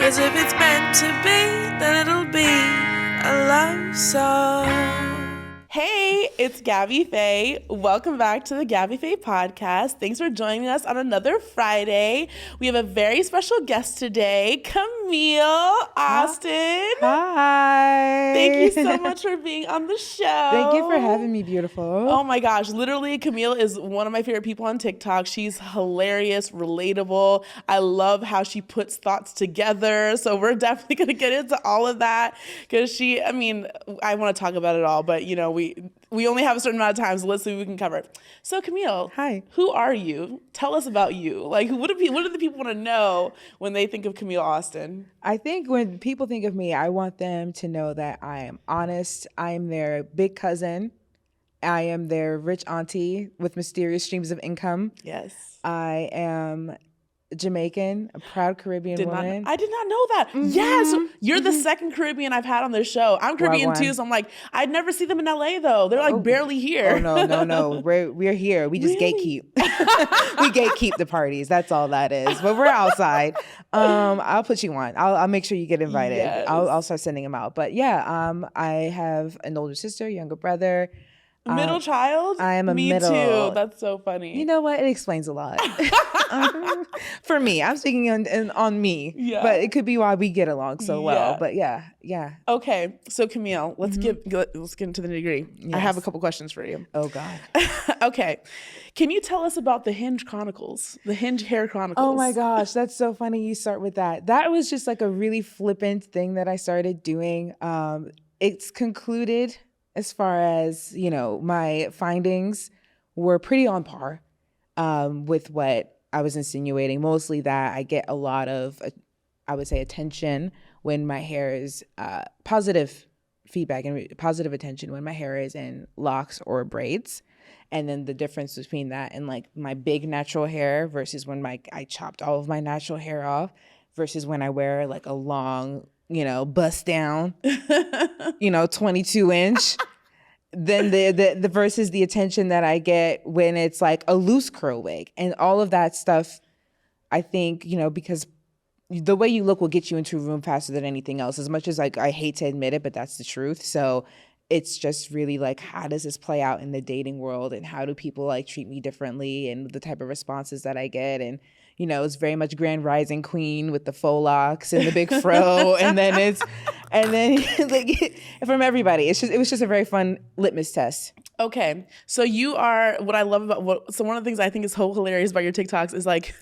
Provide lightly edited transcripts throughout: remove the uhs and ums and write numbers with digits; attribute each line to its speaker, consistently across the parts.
Speaker 1: 'Cause if it's meant to be, then it'll be a love song. Hey, it's Gabby Fe. Welcome back to the Gabby Fe podcast. Thanks for joining us on another Friday. We have a very special guest today, Camille Austin.
Speaker 2: Hi.
Speaker 1: Thank you so much for being on the show.
Speaker 2: Thank you for having me, beautiful.
Speaker 1: Oh my gosh, literally, Camille is one of my favorite people on TikTok. She's hilarious, relatable. I love how she puts thoughts together. So we're definitely going to get into all of that because I want to talk about it all, but we only have a certain amount of time, so let's see what we can cover. So Camille,
Speaker 2: hi.
Speaker 1: Who are you? Tell us about you. Like, what do the people want to know when they think of Camille Austin?
Speaker 2: I think when people think of me, I want them to know that I am honest. I am their big cousin. I am their rich auntie with mysterious streams of income.
Speaker 1: Yes.
Speaker 2: I am Jamaican, a proud Caribbean woman.
Speaker 1: I did not know that. Mm-hmm. Yes, you're the second Caribbean I've had on this show. I'm Caribbean too, so I'm like, I'd never see them in LA though. They're like barely here.
Speaker 2: Oh no. We're here. We just gatekeep. We gatekeep the parties. That's all that is. But we're outside. I'll put you on. I'll make sure you get invited.
Speaker 1: Yes.
Speaker 2: I'll start sending them out. But yeah, I have an older sister, younger brother.
Speaker 1: Middle child?
Speaker 2: I am a middle.
Speaker 1: Me too. That's so funny.
Speaker 2: You know what? It explains a lot. For me, I'm speaking on me. Yeah. But it could be why we get along so well. But yeah.
Speaker 1: Okay, so Camille, let's get into the nitty-gritty. Yes. I have a couple questions for you.
Speaker 2: Oh God.
Speaker 1: Okay, can you tell us about the Hinge Chronicles, the Hinge Hair Chronicles?
Speaker 2: Oh my gosh, that's so funny you start with that. That was just like a really flippant thing that I started doing. It's concluded. As far as, my findings were pretty on par with what I was insinuating. Mostly that I get a lot of, I would say, attention when my hair is positive feedback and positive attention when my hair is in locks or braids. And then the difference between that and like my big natural hair versus when I chopped all of my natural hair off versus when I wear like a long, bust down, 22 inch. Then the versus the attention that I get when it's like a loose curl wig and all of that stuff. I think, because the way you look will get you into a room faster than anything else, as much as like I hate to admit it, but that's the truth. So it's just really like, how does this play out in the dating world and how do people like treat me differently and the type of responses that I get? And it's very much Grand Rising Queen with the faux locks and the big fro, and then like from everybody. It was just a very fun litmus test.
Speaker 1: Okay, so you are what I love about so one of the things I think is so hilarious about your TikToks is like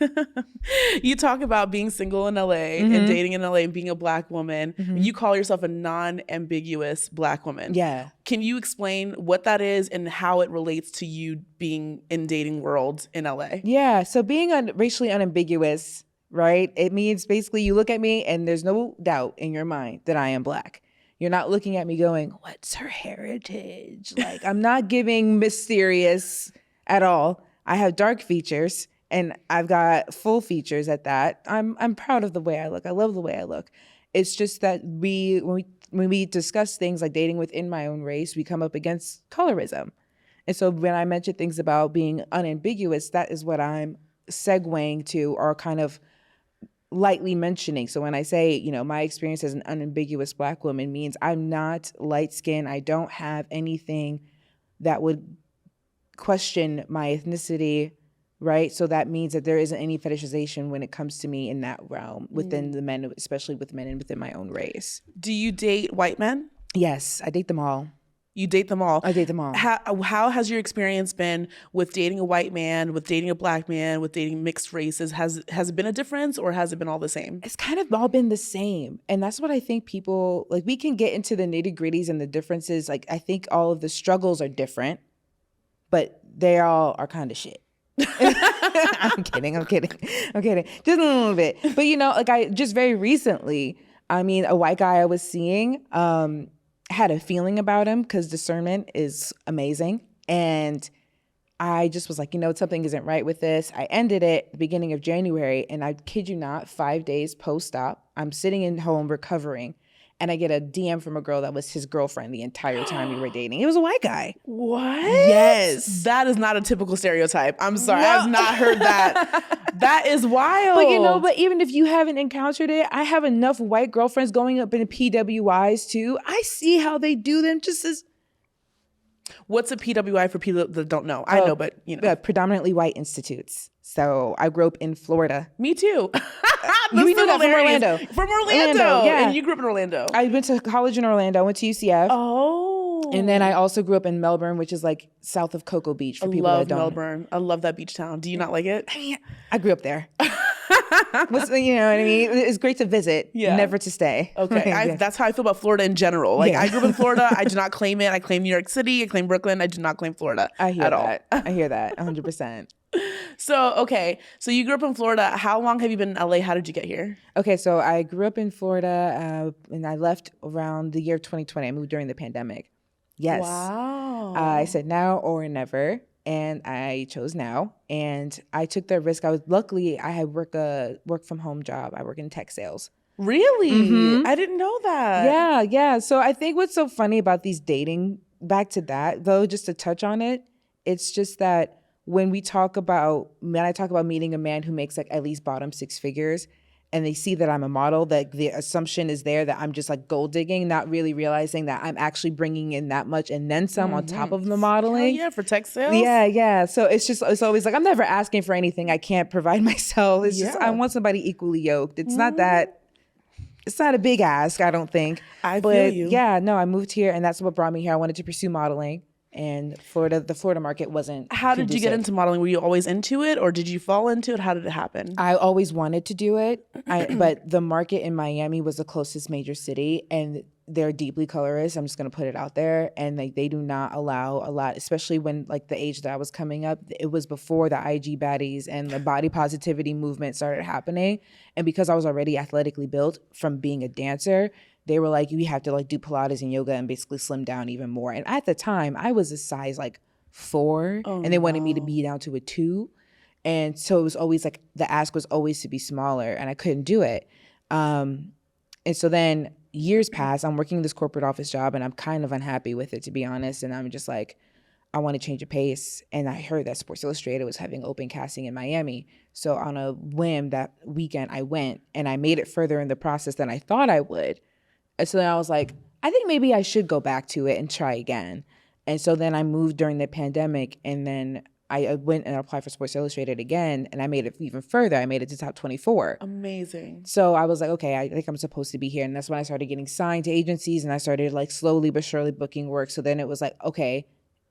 Speaker 1: you talk about being single in LA and dating in LA and being a Black woman. You call yourself a non-ambiguous Black woman.
Speaker 2: Yeah.
Speaker 1: Can you explain what that is and how it relates to you being in dating world in LA? Yeah.
Speaker 2: So being racially unambiguous, right? It means basically you look at me and there's no doubt in your mind that I am Black. You're not looking at me going, what's her heritage? Like, I'm not giving mysterious at all. I have dark features and I've got full features at that. I'm proud of the way I look. I love the way I look. It's just that when we discuss things like dating within my own race, we come up against colorism. And so when I mention things about being unambiguous, that is what I'm segueing to or kind of lightly mentioning. So when I say, my experience as an unambiguous Black woman means I'm not light skinned. I don't have anything that would question my ethnicity, right? So that means that there isn't any fetishization when it comes to me in that realm within the men, especially with men and within my own race.
Speaker 1: Do you date white men?
Speaker 2: Yes, I date them all.
Speaker 1: You date them all?
Speaker 2: I date them all.
Speaker 1: How has your experience been with dating a white man, with dating a Black man, with dating mixed races? Has it been a difference or has it been all the same?
Speaker 2: It's kind of all been the same. And that's what I think people, like we can get into the nitty gritties and the differences. Like I think all of the struggles are different, but they all are kind of shit. I'm kidding. Just a little bit. But like I just very recently, a white guy I was seeing, had a feeling about him because discernment is amazing. And I just was like, something isn't right with this. I ended it at the beginning of January. And I kid you not, 5 days post-op, I'm sitting in home recovering. And I get a DM from a girl that was his girlfriend the entire time we were dating. It was a white guy.
Speaker 1: What?
Speaker 2: Yes.
Speaker 1: That is not a typical stereotype. I'm sorry. I've not heard that. That is wild.
Speaker 2: But even if you haven't encountered it, I have enough white girlfriends going up in PWIs too. I see how they do them just as...
Speaker 1: What's a PWI for people that don't know? I know, but you know.
Speaker 2: Predominantly white institutes. So I grew up in Florida.
Speaker 1: Me too.
Speaker 2: You know that from Orlando.
Speaker 1: From Orlando.
Speaker 2: Yeah.
Speaker 1: And you grew up in Orlando.
Speaker 2: I went to college in Orlando. I went to UCF.
Speaker 1: Oh.
Speaker 2: And then I also grew up in Melbourne, which is like south of Cocoa Beach for people that don't.
Speaker 1: I love Melbourne. I love that beach town. Do you not like it?
Speaker 2: I mean, I grew up there. You know what I mean? It's great to visit, never to stay.
Speaker 1: Okay. That's how I feel about Florida in general. Like I grew up in Florida. I do not claim it. I claim New York City. I claim Brooklyn. I do not claim Florida
Speaker 2: I hear
Speaker 1: at
Speaker 2: that.
Speaker 1: all.
Speaker 2: I hear that 100%.
Speaker 1: So you grew up in Florida. How long have you been in LA? How did you get here?
Speaker 2: Okay, so I grew up in Florida and I left around the year 2020. I moved during the pandemic. Yes.
Speaker 1: Wow.
Speaker 2: I said now or never. And I chose now. And I took that risk. Luckily, I had work from home job. I work in tech sales.
Speaker 1: Really?
Speaker 2: Mm-hmm.
Speaker 1: I didn't know that.
Speaker 2: Yeah. So I think what's so funny about these dating, back to that, though, just to touch on it, it's just that when I talk about meeting a man who makes like at least bottom six figures, and they see that I'm a model, that the assumption is there that I'm just like gold digging, not really realizing that I'm actually bringing in that much and then some on top of the modeling.
Speaker 1: Hell yeah, for tech sales.
Speaker 2: Yeah. So it's always like, I'm never asking for anything I can't provide myself. It's just, I want somebody equally yoked. It's not that, it's not a big ask, I don't think.
Speaker 1: I feel you.
Speaker 2: Yeah, no, I moved here and that's what brought me here. I wanted to pursue modeling. And the Florida market wasn't
Speaker 1: How did you get into modeling? Were you always into it or did you fall into it? How did it happen?
Speaker 2: I always wanted to do it, but the market in Miami was the closest major city and they're deeply colorist. I'm just going to put it out there. And they do not allow a lot, especially when like the age that I was coming up, it was before the IG baddies and the body positivity movement started happening. And because I was already athletically built from being a dancer, they were like, you have to like do Pilates and yoga and basically slim down even more. And at the time, I was a size like 4 and they wanted me to be down to a 2. And so it was always like, the ask was always to be smaller and I couldn't do it. And so then years pass, I'm working this corporate office job and I'm kind of unhappy with it, to be honest. And I'm just like, I want to change the pace. And I heard that Sports Illustrated was having open casting in Miami. So on a whim that weekend I went and I made it further in the process than I thought I would. And so then I was like, I think maybe I should go back to it and try again. And so then I moved during the pandemic and then I went and applied for Sports Illustrated again and I made it even further. I made it to top 24.
Speaker 1: Amazing.
Speaker 2: So I was like, okay, I think I'm supposed to be here. And that's when I started getting signed to agencies and I started like slowly but surely booking work. So then it was like, okay,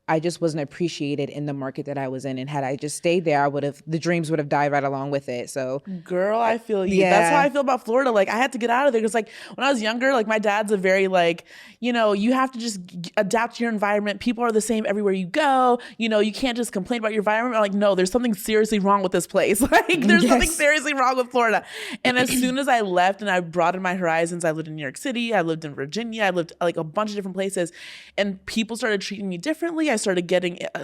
Speaker 2: I just wasn't appreciated in the market that I was in. And had I just stayed there, the dreams would have died right along with it. So
Speaker 1: girl, I feel you.
Speaker 2: Yeah.
Speaker 1: That's how I feel about Florida. Like I had to get out of there because like when I was younger, like my dad's a very like, you have to just adapt to your environment. People are the same everywhere you go. You can't just complain about your environment. I'm like, no, there's something seriously wrong with this place. Like there's something seriously wrong with Florida. And as soon as I left and I broadened my horizons, I lived in New York City, I lived in Virginia, I lived like a bunch of different places and people started treating me differently. I started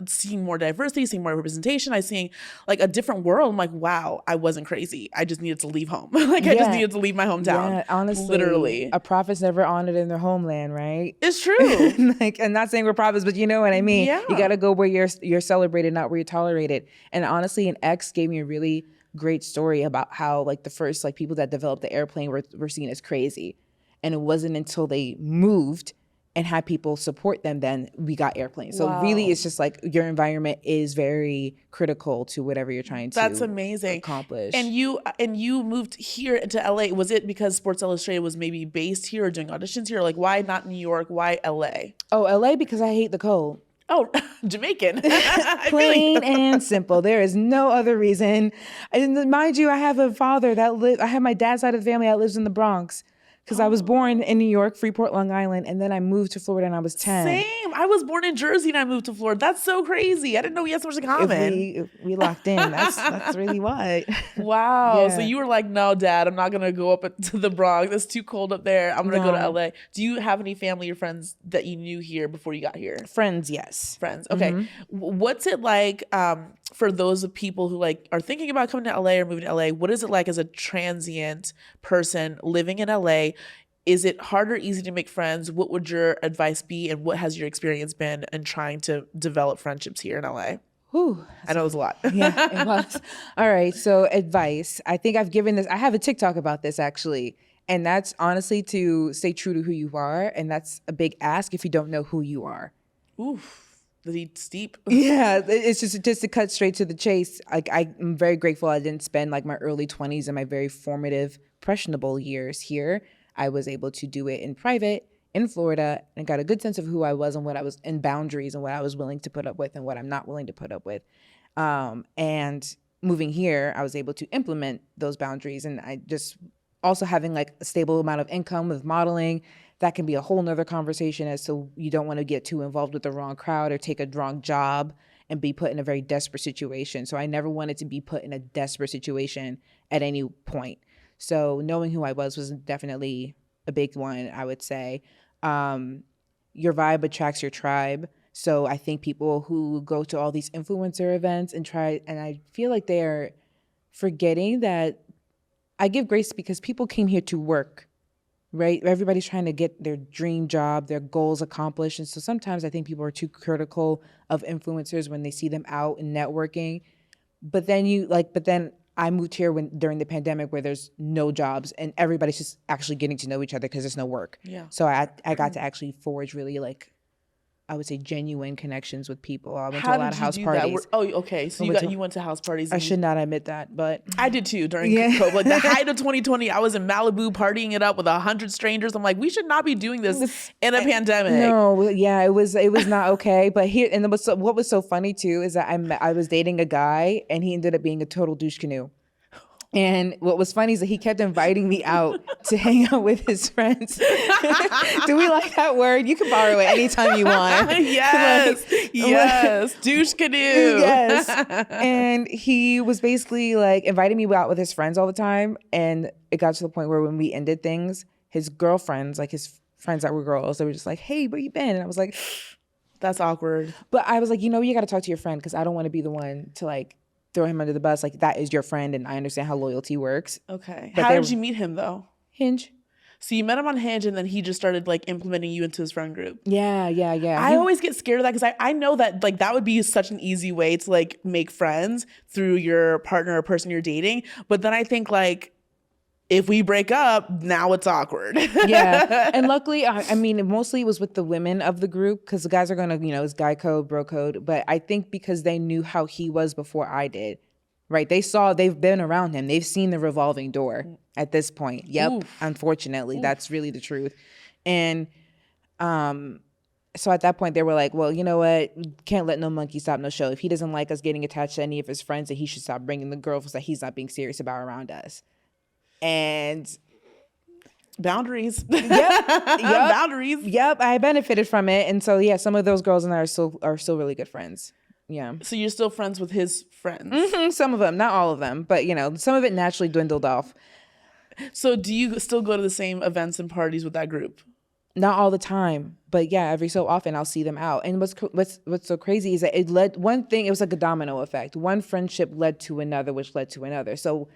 Speaker 1: seeing more diversity, seeing more representation. I seeing like a different world. I'm like, wow, I wasn't crazy. I just needed to leave home. I just needed to leave my hometown.
Speaker 2: Yeah, honestly,
Speaker 1: literally,
Speaker 2: a prophet's never honored in their homeland, right?
Speaker 1: It's true.
Speaker 2: I'm not saying we're prophets, but you know what I mean.
Speaker 1: Yeah.
Speaker 2: You got to go where you're celebrated, not where you're tolerated. And honestly, an ex gave me a really great story about how like the first like people that developed the airplane were seen as crazy, and it wasn't until they moved and had people support them, then we got airplanes. So really it's just like your environment is very critical to whatever you're trying to
Speaker 1: That's amazing.
Speaker 2: accomplish.
Speaker 1: And you moved here to LA. Was it because Sports Illustrated was maybe based here or doing auditions here? Or like why not New York? Why LA?
Speaker 2: Oh, LA because I hate the cold.
Speaker 1: Oh, Jamaican.
Speaker 2: Plain and simple. There is no other reason. And mind you, I have a father I have my dad's side of the family that lives in the Bronx. Because I was born in New York, Freeport, Long Island, and then I moved to Florida when I was 10.
Speaker 1: Same. I was born in Jersey and I moved to Florida. That's so crazy. I didn't know we had so much in common.
Speaker 2: If we locked in. That's really why.
Speaker 1: Wow.
Speaker 2: Yeah.
Speaker 1: So you were like, no, Dad, I'm not going to go up to the Bronx. It's too cold up there. I'm going to go to LA. Do you have any family or friends that you knew here before you got here?
Speaker 2: Friends, yes.
Speaker 1: Friends. Okay. Mm-hmm. What's it like for those of people who like are thinking about coming to LA or moving to LA? What is it like as a transient person living in LA? is it hard or easy to make friends? What would your advice be, and what has your experience been in trying to develop friendships here in LA?
Speaker 2: Whew,
Speaker 1: I know it was a lot.
Speaker 2: Yeah, it was. All right. So advice. I think I've given this. I have a TikTok about this actually. And that's honestly to stay true to who you are. And that's a big ask if you don't know who you are.
Speaker 1: Oof. It's deep.
Speaker 2: Yeah. It's just to cut straight to the chase. Like I'm very grateful I didn't spend like my early 20s and my very formative, impressionable years here. I was able to do it in private in Florida and got a good sense of who I was and what I was in boundaries and what I was willing to put up with and what I'm not willing to put up with. And moving here, I was able to implement those boundaries. And I just also having like a stable amount of income with modeling, that can be a whole nother conversation as to you don't want to get too involved with the wrong crowd or take a wrong job and be put in a very desperate situation. So I never wanted to be put in a desperate situation at any point. So knowing who I was definitely a big one, I would say. Your vibe attracts your tribe. So I think people who go to all these influencer events and I feel like they are forgetting that I give grace because people came here to work, right? Everybody's trying to get their dream job, their goals accomplished. And so sometimes I think people are too critical of influencers when they see them out and networking. But then I moved here during the pandemic where there's no jobs and everybody's just actually getting to know each other because there's no work.
Speaker 1: Yeah.
Speaker 2: So I got to actually forge really I would say genuine connections with people. I went to a lot of house parties.
Speaker 1: Oh, okay. So you went to house parties.
Speaker 2: I should not admit that, but
Speaker 1: I did too during COVID. Like the height of 2020, I was in Malibu partying it up with 100 strangers. I'm like, we should not be doing this in a pandemic.
Speaker 2: No, yeah, it was not okay. But here, and what was so funny too is that I was dating a guy and he ended up being a total douche canoe. And what was funny is that he kept inviting me out to hang out with his friends. Do we like that word? You can borrow it anytime you want.
Speaker 1: Yes. Yes. Douche canoe.
Speaker 2: Yes. And he was basically like inviting me out with his friends all the time. And it got to the point where when we ended things, his girlfriends, like his friends that were girls, they were just like, hey, where you been? And I was like,
Speaker 1: that's awkward.
Speaker 2: But I was like, you got to talk to your friend because I don't want to be the one to like throw him under the bus. Like that is your friend and I understand how loyalty works.
Speaker 1: Okay.
Speaker 2: But
Speaker 1: how did you meet him though?
Speaker 2: Hinge.
Speaker 1: So you met him on Hinge and then he just started like implementing you into his friend group.
Speaker 2: Yeah.
Speaker 1: I always get scared of that because I know that like that would be such an easy way to like make friends through your partner or person you're dating. But then I think like, if we break up, now it's awkward.
Speaker 2: Yeah. And luckily, I mean, mostly it was with the women of the group because the guys are going to, it's guy code, bro code. But I think because they knew how he was before I did, right? They've been around him. They've seen the revolving door at this point. Yep. Oof. Unfortunately, that's really the truth. And so at that point, they were like, well, you know what? Can't let no monkey stop no show. If he doesn't like us getting attached to any of his friends, then he should stop bringing the girls that he's not being serious about around us. And
Speaker 1: boundaries.
Speaker 2: Yep.
Speaker 1: Boundaries.
Speaker 2: Yep. I benefited from it. And so, yeah, some of those girls and I are still really good friends. Yeah.
Speaker 1: So you're still friends with his friends?
Speaker 2: Mm-hmm, some of them, not all of them, but some of it naturally dwindled off.
Speaker 1: So do you still go to the same events and parties with that group?
Speaker 2: Not all the time, but yeah, every so often I'll see them out. And what's so crazy is that it was like a domino effect. One friendship led to another, which led to another. So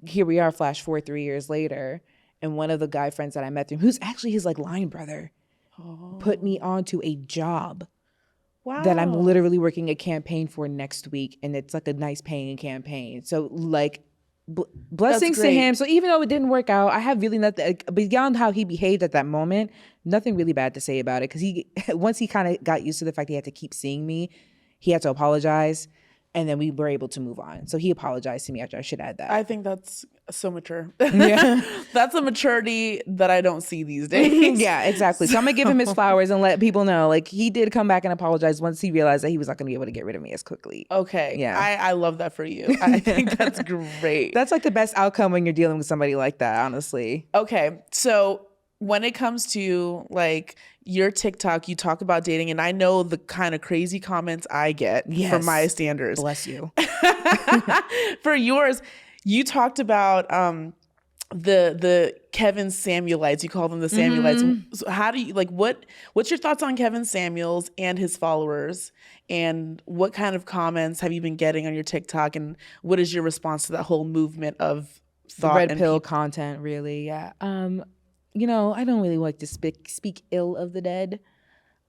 Speaker 2: here we are, flash forward 3 years later, and one of the guy friends that I met through, who's actually his like line brother, put me onto a job.
Speaker 1: Wow.
Speaker 2: That I'm literally working a campaign for next week, and it's like a nice paying campaign. So like blessings to him. So even though it didn't work out, I have really nothing beyond how he behaved at that moment. Nothing really bad to say about it because once he kind of got used to the fact he had to keep seeing me, he had to apologize. And then we were able to move on. So he apologized to me after. I should add that.
Speaker 1: I think that's so mature.
Speaker 2: Yeah.
Speaker 1: That's a maturity that I don't see these days.
Speaker 2: Yeah, exactly. So I'm going to give him his flowers and let people know, like, he did come back and apologize once he realized that he was not going to be able to get rid of me as quickly.
Speaker 1: Okay.
Speaker 2: Yeah.
Speaker 1: I love that for you. I think that's great.
Speaker 2: That's like the best outcome when you're dealing with somebody like that, honestly.
Speaker 1: Okay. So when it comes to like your TikTok, you talk about dating, and I know the kind of crazy comments I get from my standards.
Speaker 2: Bless you.
Speaker 1: For yours, you talked about the Kevin Samuelites. You call them the Samuelites. Mm-hmm. So how do you what's your thoughts on Kevin Samuels and his followers? And what kind of comments have you been getting on your TikTok? And what is your response to that whole movement of thought
Speaker 2: red pill content, really? Yeah. I don't really like to speak ill of the dead.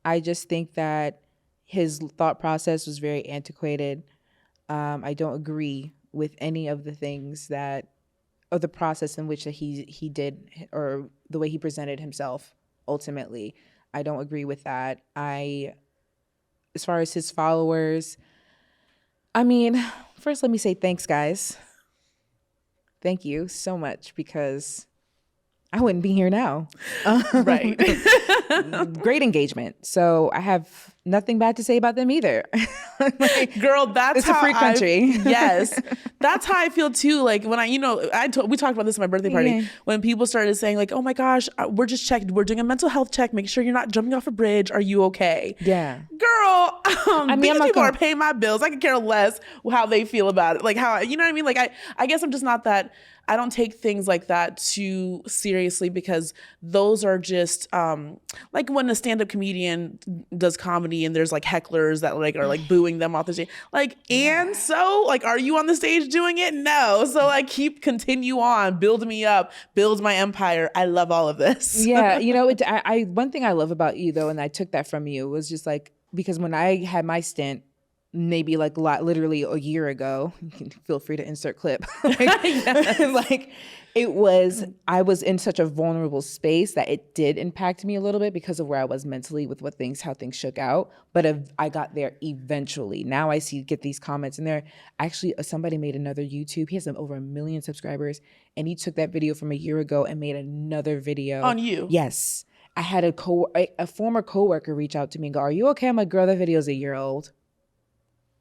Speaker 2: I just think that his thought process was very antiquated. I don't agree with any of the things or the process in which that he did, or the way he presented himself ultimately. I don't agree with that. As far as his followers, I mean, first let me say thanks, guys. Thank you so much, because I wouldn't be here now.
Speaker 1: Right.
Speaker 2: Great engagement. So I have nothing bad to say about them either.
Speaker 1: Girl, that's
Speaker 2: it's a free country.
Speaker 1: Yes. That's how I feel too. Like when we talked about this at my birthday party, when people started saying like, oh my gosh, we're just checking, we're doing a mental health check. Make sure you're not jumping off a bridge. Are you okay?
Speaker 2: Yeah.
Speaker 1: Girl, these people are paying my bills. I could care less how they feel about it. Like how, you know what I mean? Like I guess I'm just not that, I don't take things like that too seriously, because those are just like when a stand-up comedian does comedy and there's like hecklers that like are like booing them off the stage. Like, and so like, are you on the stage doing it? No. So like continue on, build me up, build my empire. I love all of this.
Speaker 2: Yeah. One thing I love about you though, and I took that from you, was just like, because when I had my stint, maybe like literally a year ago, you can feel free to insert clip. Like I was in such a vulnerable space that it did impact me a little bit because of where I was mentally with how things shook out. But I got there eventually. Now I get these comments, and actually somebody made another YouTube. He has over 1 million subscribers, and he took that video from a year ago and made another video
Speaker 1: on you.
Speaker 2: Yes. I had a former coworker reach out to me and go, "Are you okay?" I'm like, "Girl, that video's a year old.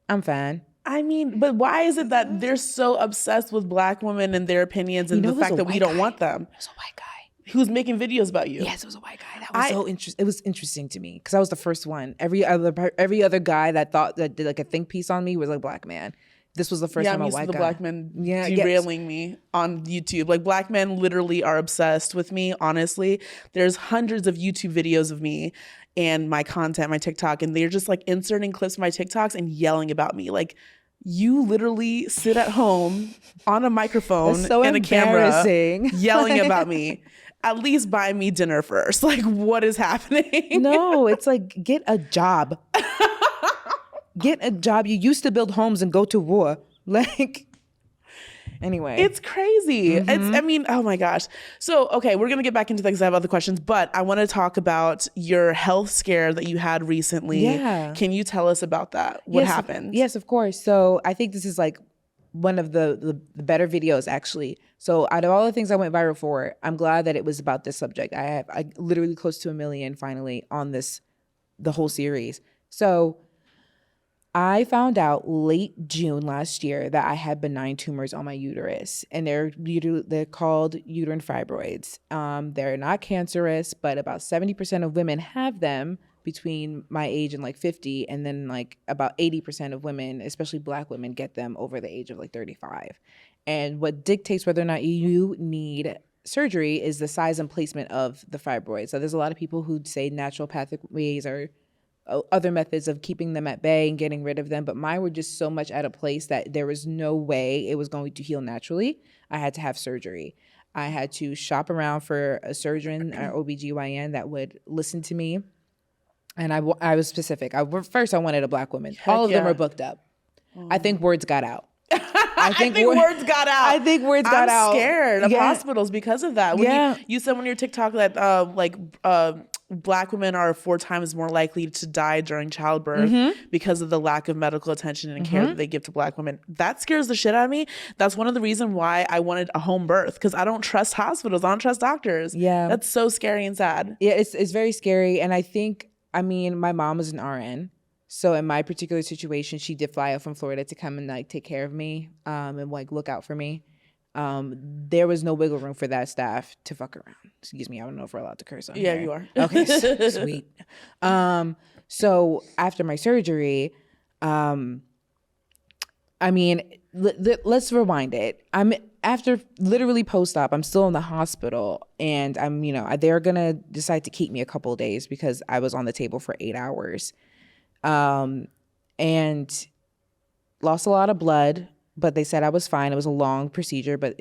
Speaker 2: I'm fine."
Speaker 1: I mean, but why is it that they're so obsessed with Black women and their opinions and the fact that we don't want them?
Speaker 2: It was a white guy
Speaker 1: who's making videos about you.
Speaker 2: Yes, it was a white guy. That was so interesting. It was interesting to me because I was the first one. Every other guy that did like a think piece on me was like Black man. This was the first time a white guy.
Speaker 1: Yeah, I'm used to the Black men derailing me on YouTube. Like Black men literally are obsessed with me, honestly. There's hundreds of YouTube videos of me and my content, my TikTok, and they're just like inserting clips of my TikToks and yelling about me. Like, you literally sit at home on a microphone and a camera yelling about me. At least buy me dinner first. Like, what is happening?
Speaker 2: No, it's like, get a job. Get a job. You used to build homes and go to war. Like, anyway.
Speaker 1: It's crazy. I mean, oh my gosh. So, okay, we're going to get back into things. I have other questions, but I want to talk about your health scare that you had recently.
Speaker 2: Yeah.
Speaker 1: Can you tell us about that? What happened?
Speaker 2: Yes, of course. So I think this is like one of the better videos, actually. So out of all the things I went viral for, I'm glad that it was about this subject. I literally close to 1 million finally on the whole series. So I found out late June last year that I had benign tumors on my uterus, and they're called uterine fibroids. They're not cancerous, but about 70% of women have them between my age and like 50, and then like about 80% of women, especially Black women, get them over the age of like 35. And what dictates whether or not you need surgery is the size and placement of the fibroids. So there's a lot of people who say naturopathic ways or other methods of keeping them at bay and getting rid of them, but mine were just so much at a place that there was no way it was going to heal naturally. I had to have surgery. I had to shop around for a surgeon or OBGYN that would listen to me. And I was specific. First, I wanted a Black woman. All of them are booked up. I think words got out.
Speaker 1: I think words got out.
Speaker 2: I think words got out.
Speaker 1: I'm scared of hospitals because of that. When you said on your TikTok that Black women are 4 times more likely to die during childbirth because of the lack of medical attention and care that they give to Black women. That scares the shit out of me. That's one of the reasons why I wanted a home birth, because I don't trust hospitals. I don't trust doctors. Yeah. That's so scary and sad.
Speaker 2: Yeah, it's very scary. And I mean, my mom was an RN. So in my particular situation, she did fly out from Florida to come and like take care of me and like look out for me. There was no wiggle room for that staff to fuck around. Excuse me, I don't know if we're allowed to curse on here.
Speaker 1: Yeah, you are.
Speaker 2: Okay, sweet. So after my surgery, I mean, let's rewind it. After literally post-op, I'm still in the hospital, and they're gonna decide to keep me a couple of days because I was on the table for 8 hours. And lost a lot of blood, but they said I was fine. It was a long procedure, but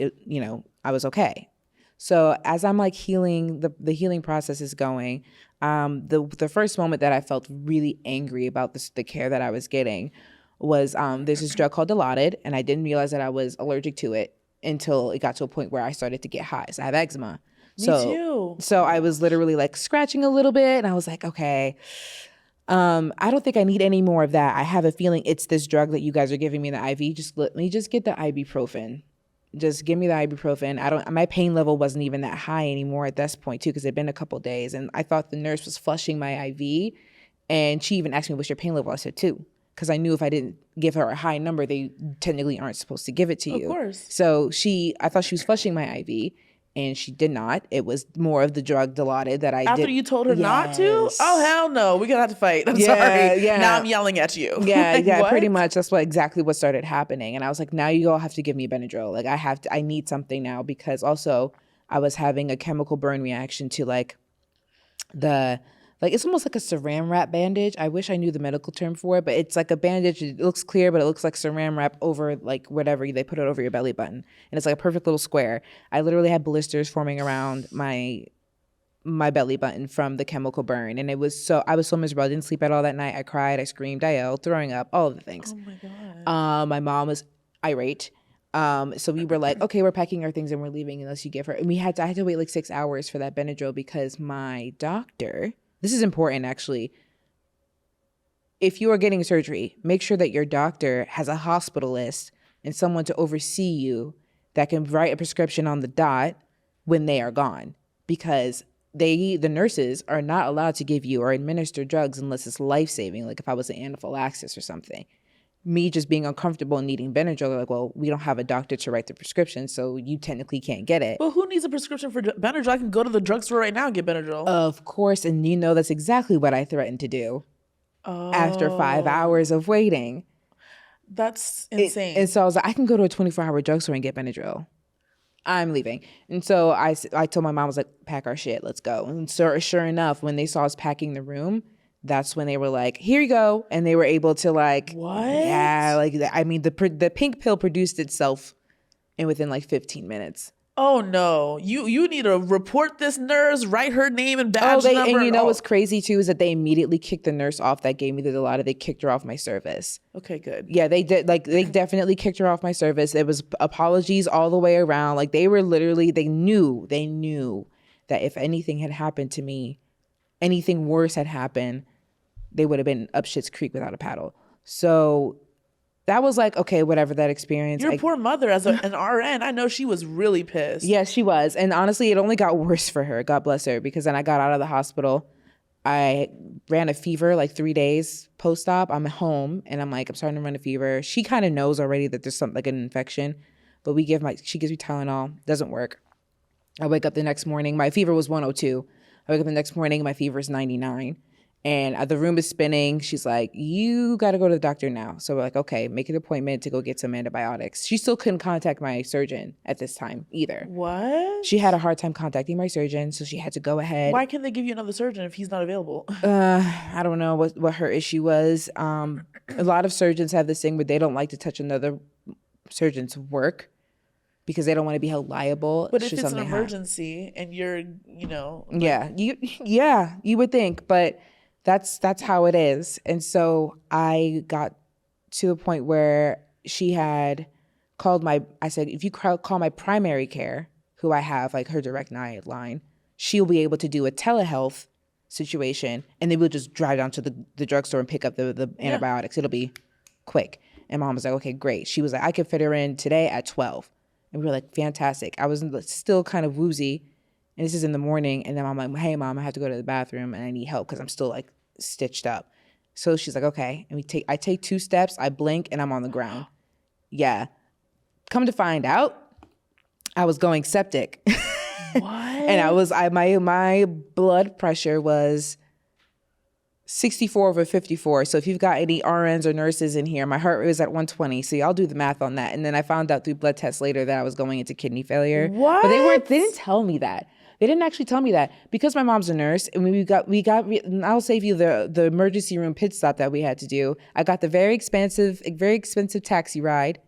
Speaker 2: I was okay. So as I'm like healing, the healing process is going. The first moment that I felt really angry about the care that I was getting was there's this drug called Dilaudid, and I didn't realize that I was allergic to it until it got to a point where I started to get hives. I have eczema.
Speaker 1: Me too.
Speaker 2: So I was literally like scratching a little bit, and I was like, okay, I don't think I need any more of that. I have a feeling it's this drug that you guys are giving me in the IV. Just let me just get the ibuprofen. Just give me the ibuprofen. My pain level wasn't even that high anymore at this point too, because it'd been a couple days, and I thought the nurse was flushing my IV, and she even asked me, what's your pain level? I said 2, because I knew if I didn't give her a high number, they technically aren't supposed to give it to you.
Speaker 1: Of course.
Speaker 2: So I thought she was flushing my IV, and she did not. It was more of the drug Dilaudid that I did.
Speaker 1: After you told her not to? Oh, hell no. We're going to have to fight. I'm
Speaker 2: Yeah,
Speaker 1: sorry.
Speaker 2: yeah.
Speaker 1: Now I'm yelling at you.
Speaker 2: Yeah,
Speaker 1: Like,
Speaker 2: yeah,
Speaker 1: what?
Speaker 2: pretty much. That's exactly what started happening. And I was like, now you all have to give me Benadryl. Like I need something now, because also I was having a chemical burn reaction to like it's almost like a saran wrap bandage. I wish I knew the medical term for it, but it's like a bandage. It looks clear, but it looks like saran wrap over like whatever they put it over your belly button. And it's like a perfect little square. I literally had blisters forming around my belly button from the chemical burn. And I was so miserable. I didn't sleep at all that night. I cried, I screamed, I yelled, throwing up, all of the things.
Speaker 1: Oh my God.
Speaker 2: My mom was irate. So we were like, okay, we're packing our things and we're leaving unless you give her. And I had to wait like 6 hours for that Benadryl, because my doctor, this is important actually, if you are getting surgery, make sure that your doctor has a hospitalist and someone to oversee you that can write a prescription on the dot when they are gone, because the nurses are not allowed to give you or administer drugs unless it's life-saving, like if I was an anaphylaxis or something. Me just being uncomfortable and needing Benadryl, they're like, well, we don't have a doctor to write the prescription, so you technically can't get it.
Speaker 1: But who needs a prescription for Benadryl? I can go to the drugstore right now and get Benadryl.
Speaker 2: Of course, and that's exactly what I threatened to do after 5 hours of waiting.
Speaker 1: That's insane.
Speaker 2: And so I was like, I can go to a 24-hour drugstore and get Benadryl. I'm leaving. And so I told my mom, I was like, pack our shit, let's go. And so sure enough, when they saw us packing the room, that's when they were like, here you go. And they were able to like,
Speaker 1: what?
Speaker 2: Yeah, like, I mean, the pink pill produced itself within like 15 minutes.
Speaker 1: Oh no, you need to report this nurse, write her name and badge number.
Speaker 2: And you know what's crazy too is that they immediately kicked the nurse off that gave me the Dilaudid. They kicked her off my service.
Speaker 1: Okay, good.
Speaker 2: Yeah, they did. Like they definitely kicked her off my service. It was apologies all the way around. Like they were literally, they knew that if anything had happened to me, anything worse had happened, they would have been up Schitt's Creek without a paddle. So that was like, okay, whatever that experience.
Speaker 1: Your poor mother as an RN, I know she was really pissed.
Speaker 2: Yes, she was. And honestly, it only got worse for her. God bless her. Because then I got out of the hospital. I ran a fever like 3 days post-op. I'm at home and I'm like, I'm starting to run a fever. She kind of knows already that there's something like an infection. But she gives me Tylenol. Doesn't work. I wake up the next morning. My fever was 102. I wake up the next morning. My fever is 99. And the room is spinning. She's like, you got to go to the doctor now. So we're like, okay, make an appointment to go get some antibiotics. She still couldn't contact my surgeon at this time either.
Speaker 1: What?
Speaker 2: She had a hard time contacting my surgeon, so she had to go ahead.
Speaker 1: Why can't they give you another surgeon if he's not available?
Speaker 2: I don't know what her issue was. A lot of surgeons have this thing where they don't like to touch another surgeon's work because they don't want to be held liable.
Speaker 1: But if it's an emergency and you're, like,
Speaker 2: you would think, but that's how it is. And so I got to a point where she had called I said, if you call my primary care, who I have like her direct line, she'll be able to do a telehealth situation, and then we'll just drive down to the drugstore and pick up the antibiotics. It'll be quick. And mom was like, okay, great. She was like, I could fit her in today at 12. And we were like, fantastic. I was still kind of woozy. And this is in the morning. And then I'm like, hey, mom, I have to go to the bathroom and I need help because I'm still like stitched up. So she's like, okay. And I take 2 steps, I blink, and I'm on the ground. Yeah. Come to find out, I was going septic.
Speaker 1: What?
Speaker 2: And my blood pressure was 64/54. So if you've got any RNs or nurses in here, my heart rate was at 120. So y'all do the math on that. And then I found out through blood tests later that I was going into kidney failure.
Speaker 1: What?
Speaker 2: But they didn't tell me that. They didn't actually tell me that because my mom's a nurse, and I'll save you the emergency room pit stop that we had to do. I got the very expensive taxi ride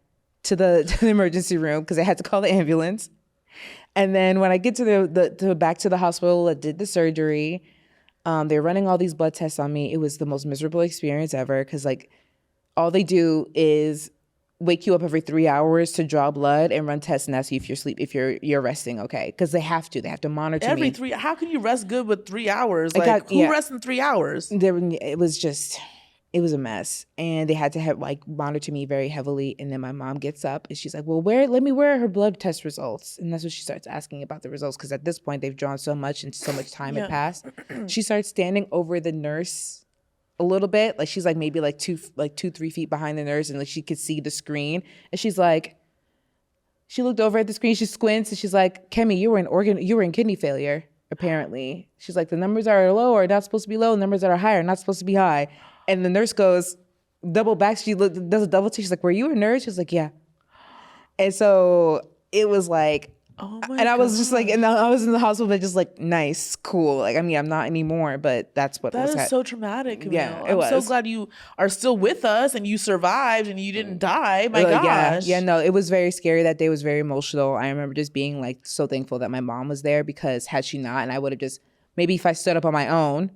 Speaker 2: to the emergency room because I had to call the ambulance. And then when I get to the back to the hospital, I did the surgery. They're running all these blood tests on me. It was the most miserable experience ever because like all they do is wake you up every 3 hours to draw blood and run tests and ask you if you're resting okay, because they have to monitor
Speaker 1: every
Speaker 2: me.
Speaker 1: 3. How can you rest good with 3 hours? Like who rests in 3 hours?
Speaker 2: It was a mess, and they had to have like monitor me very heavily. And then my mom gets up and she's like, well, let me wear her blood test results. And that's what she starts asking about the results, because at this point they've drawn so much and so much time had passed. She starts standing over the nurse a little bit, like she's like maybe like 2-3 feet behind the nurse, and like she could see the screen. And she's like, she looked over at the screen, she squints, and she's like, Kemi, you were in kidney failure apparently. She's like, the numbers that are low are not supposed to be low, the numbers that are high are not supposed to be high. And the nurse goes, double back, does a double take. She's like, were you a nurse? She's like, yeah. And so it was like,
Speaker 1: oh my
Speaker 2: and I was just like, and I was in the hospital, but just like, nice, cool. Like, I mean, I'm not anymore, but that's what
Speaker 1: that is so traumatic, Camille.
Speaker 2: Yeah,
Speaker 1: I'm so glad you are still with us and you survived and you didn't die. My gosh.
Speaker 2: Yeah, no, it was very scary. That day was very emotional. I remember just being like so thankful that my mom was there, because had she not, and I would have just, maybe if I stood up on my own,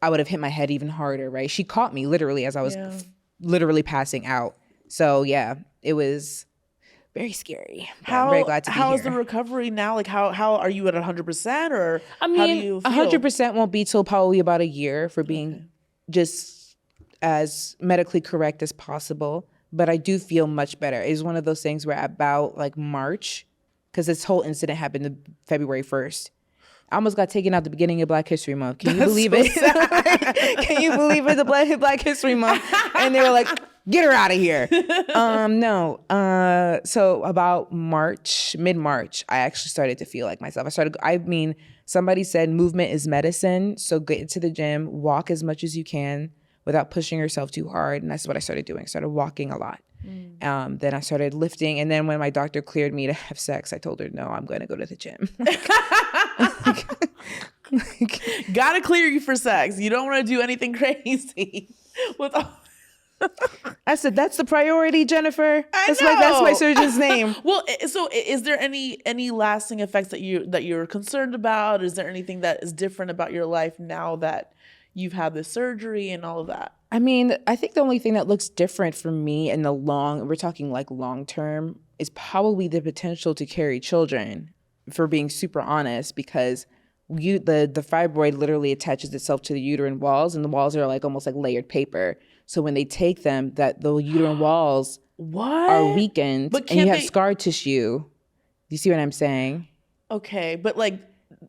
Speaker 2: I would have hit my head even harder, right? She caught me literally as I was literally passing out. So yeah, it was very scary. I'm very glad to be here.
Speaker 1: How is the recovery now? Like how are you at 100%, or
Speaker 2: I mean,
Speaker 1: how do you feel?
Speaker 2: 100% won't be till probably about a year for being just as medically correct as possible. But I do feel much better. It's one of those things where about like March, because this whole incident happened February 1st. I almost got taken out the beginning of Black History Month. Can you believe it? Can you believe it? The Black History Month. And they were like, get her out of here. No. So about mid-March, I actually started to feel like myself. Somebody said movement is medicine. So get into the gym, walk as much as you can without pushing yourself too hard. And that's what I started doing. I started walking a lot. Then I started lifting. And then when my doctor cleared me to have sex, I told her, no, I'm going to go to the gym.
Speaker 1: Gotta clear you for sex. You don't want to do anything crazy.
Speaker 2: I said, that's the priority, Jennifer. That's my surgeon's name.
Speaker 1: Well, so is there any lasting effects that you're concerned about? Is there anything that is different about your life now that you've had this surgery and all of that?
Speaker 2: I mean, I think the only thing that looks different for me in we're talking like long term, is probably the potential to carry children, for being super honest, because the fibroid literally attaches itself to the uterine walls, and the walls are like almost like layered paper. So when they take them, that the uterine walls are weakened, and you have scar tissue. Do you see what I'm saying?
Speaker 1: Okay, but like,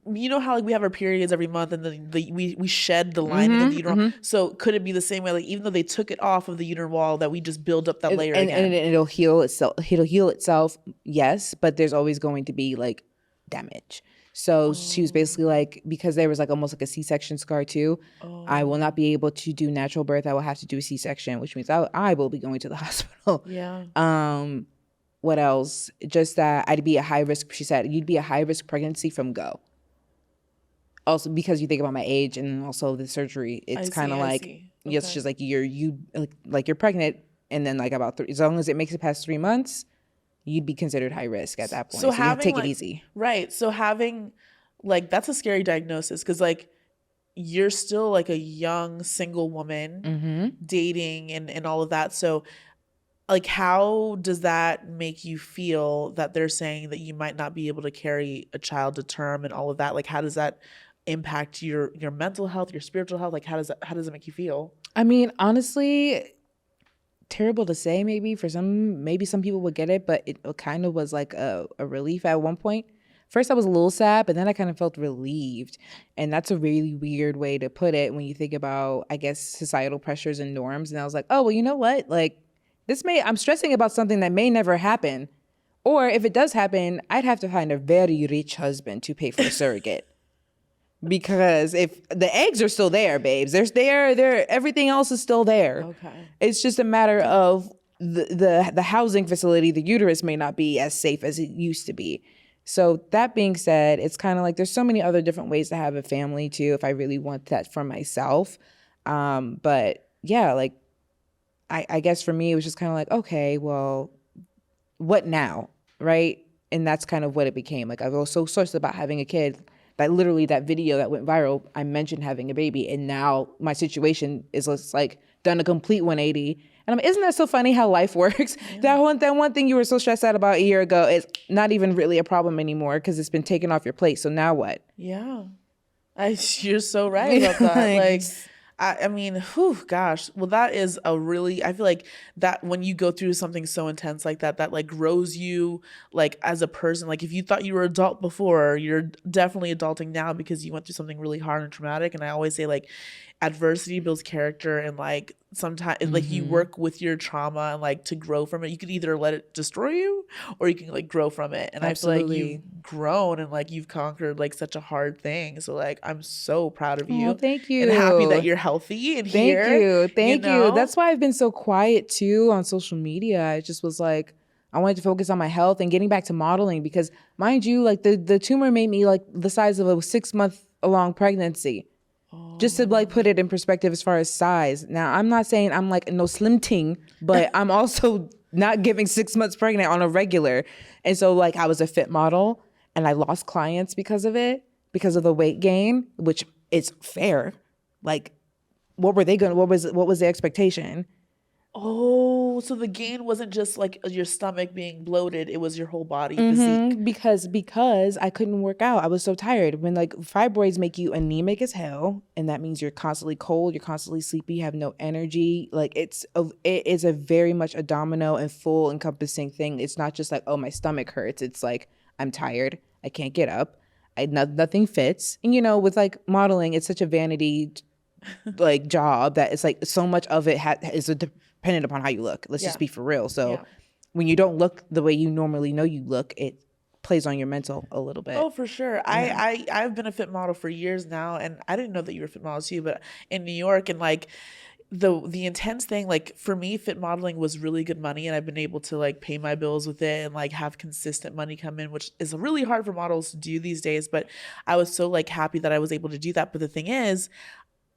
Speaker 1: you know how like we have our periods every month, and then we shed the lining of the uterine. So could it be the same way? Like even though they took it off of the uterine wall, that we just build up that layer again,
Speaker 2: and it'll heal itself. It'll heal itself, yes, but there's always going to be like damage. So she was basically like, because there was like almost like a C-section scar too, I will not be able to do natural birth. I will have to do a C-section, which means I will be going to the hospital.
Speaker 1: Yeah.
Speaker 2: What else? Just that I'd be a high risk. She said you'd be a high risk pregnancy from go. Also, because you think about my age and also the surgery, it's kind of like, it's just like you're pregnant, and then like as long as it makes it past 3 months, you'd be considered high risk at that point. So you have to take it easy.
Speaker 1: Right. So having like, that's a scary diagnosis, because like you're still like a young single woman dating and all of that. So like, how does that make you feel that they're saying that you might not be able to carry a child to term and all of that? Like, how does that impact your mental health, your spiritual health? Like, how does it make you feel?
Speaker 2: I mean, honestly, terrible to say. Maybe some people would get it, but it kind of was like a relief at one point. First, I was a little sad, but then I kind of felt relieved. And that's a really weird way to put it when you think about, I guess, societal pressures and norms. And I was like, oh, well, you know what? Like, I'm stressing about something that may never happen. Or if it does happen, I'd have to find a very rich husband to pay for a surrogate. Because if the eggs are still there, babes, everything else is still there.
Speaker 1: Okay.
Speaker 2: It's just a matter of the housing facility, the uterus may not be as safe as it used to be. So that being said, it's kind of like there's so many other different ways to have a family too, if I really want that for myself. But yeah, like I guess for me, it was just kind of like, okay, well, what now? Right? And that's kind of what it became. Like I was so stressed about having a kid that literally that video that went viral, I mentioned having a baby. And now my situation is just like done a complete 180. And isn't that so funny how life works? Yeah. That one thing you were so stressed out about a year ago is not even really a problem anymore because it's been taken off your plate. So now what?
Speaker 1: Yeah. You're so right about that. Like, I mean, whew, gosh. Well, that is I feel like that when you go through something so intense like that like grows you like as a person. Like if you thought you were adult before, you're definitely adulting now because you went through something really hard and traumatic. And I always say like adversity builds character, and like sometimes like you work with your trauma and like to grow from it. You could either let it destroy you or you can like grow from it. And absolutely. I feel like you've grown and like you've conquered like such a hard thing. So like I'm so proud of you.
Speaker 2: Oh, thank you.
Speaker 1: And happy that you're healthy and here.
Speaker 2: Thank you. That's why I've been so quiet too on social media. I just was like, I wanted to focus on my health and getting back to modeling because mind you, like the tumor made me like the size of a 6-month long pregnancy. Just to like put it in perspective as far as size. Now, I'm not saying I'm like no slim ting, but I'm also not giving 6 months pregnant on a regular. And so like I was a fit model and I lost clients because of it, because of the weight gain, which is fair. Like what was the expectation?
Speaker 1: Oh, so the gain wasn't just like your stomach being bloated. It was your whole body physique.
Speaker 2: Because I couldn't work out. I was so tired. When like fibroids make you anemic as hell, and that means you're constantly cold, you're constantly sleepy, you have no energy. Like it is a very much a domino and full encompassing thing. It's not just like, oh, my stomach hurts. It's like, I'm tired. I can't get up. Nothing fits. And with like modeling, it's such a vanity like job that it's like so much of it is dependent upon how you look. Let's just be for real. So when you don't look the way you normally know you look, it plays on your mental a little bit.
Speaker 1: Oh, for sure. Yeah. I've been a fit model for years now, and I didn't know that you were a fit model too, but in New York, and like the intense thing, like for me, fit modeling was really good money, and I've been able to like pay my bills with it and like have consistent money come in, which is really hard for models to do these days. But I was so like happy that I was able to do that. But the thing is,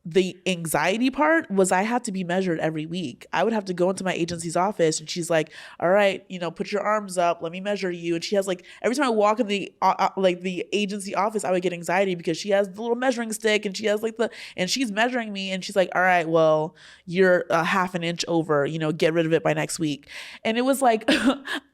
Speaker 1: the anxiety part was I had to be measured every week. I would have to go into my agency's office and she's like, all right, put your arms up, let me measure you. And she has like, every time I walk in the the agency office, I would get anxiety because she has the little measuring stick and she has like and she's measuring me and she's like, all right, well, you're a half an inch over, get rid of it by next week. And it was like,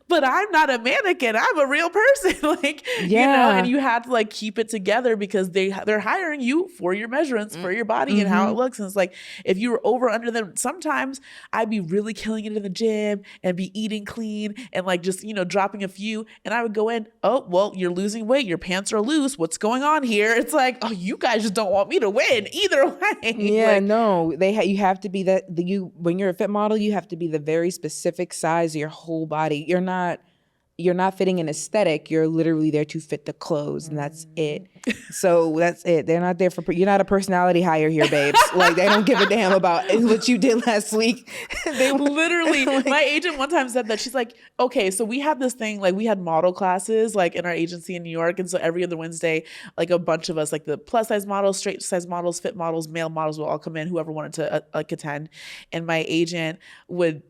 Speaker 1: but I'm not a mannequin. I'm a real person. And you have to like keep it together because they're hiring you for your measurements, for your body and how it looks. And it's like, if you were over under them, sometimes I'd be really killing it in the gym and be eating clean and like just, dropping a few. And I would go in, oh, well, you're losing weight. Your pants are loose. What's going on here? It's like, oh, you guys just don't want me to win either way.
Speaker 2: Yeah, no, you have to be when you're a fit model, you have to be the very specific size of your whole body. You're not fitting an aesthetic. You're literally there to fit the clothes, and that's it. So that's it. They're not there you're not a personality hire here, babes. Like they don't give a damn about what you did last week.
Speaker 1: They literally, my agent one time said that. She's like, okay, so we had this thing, like we had model classes like in our agency in New York. And so every other Wednesday, like a bunch of us, like the plus size models, straight size models, fit models, male models will all come in, whoever wanted to attend. And my agent would,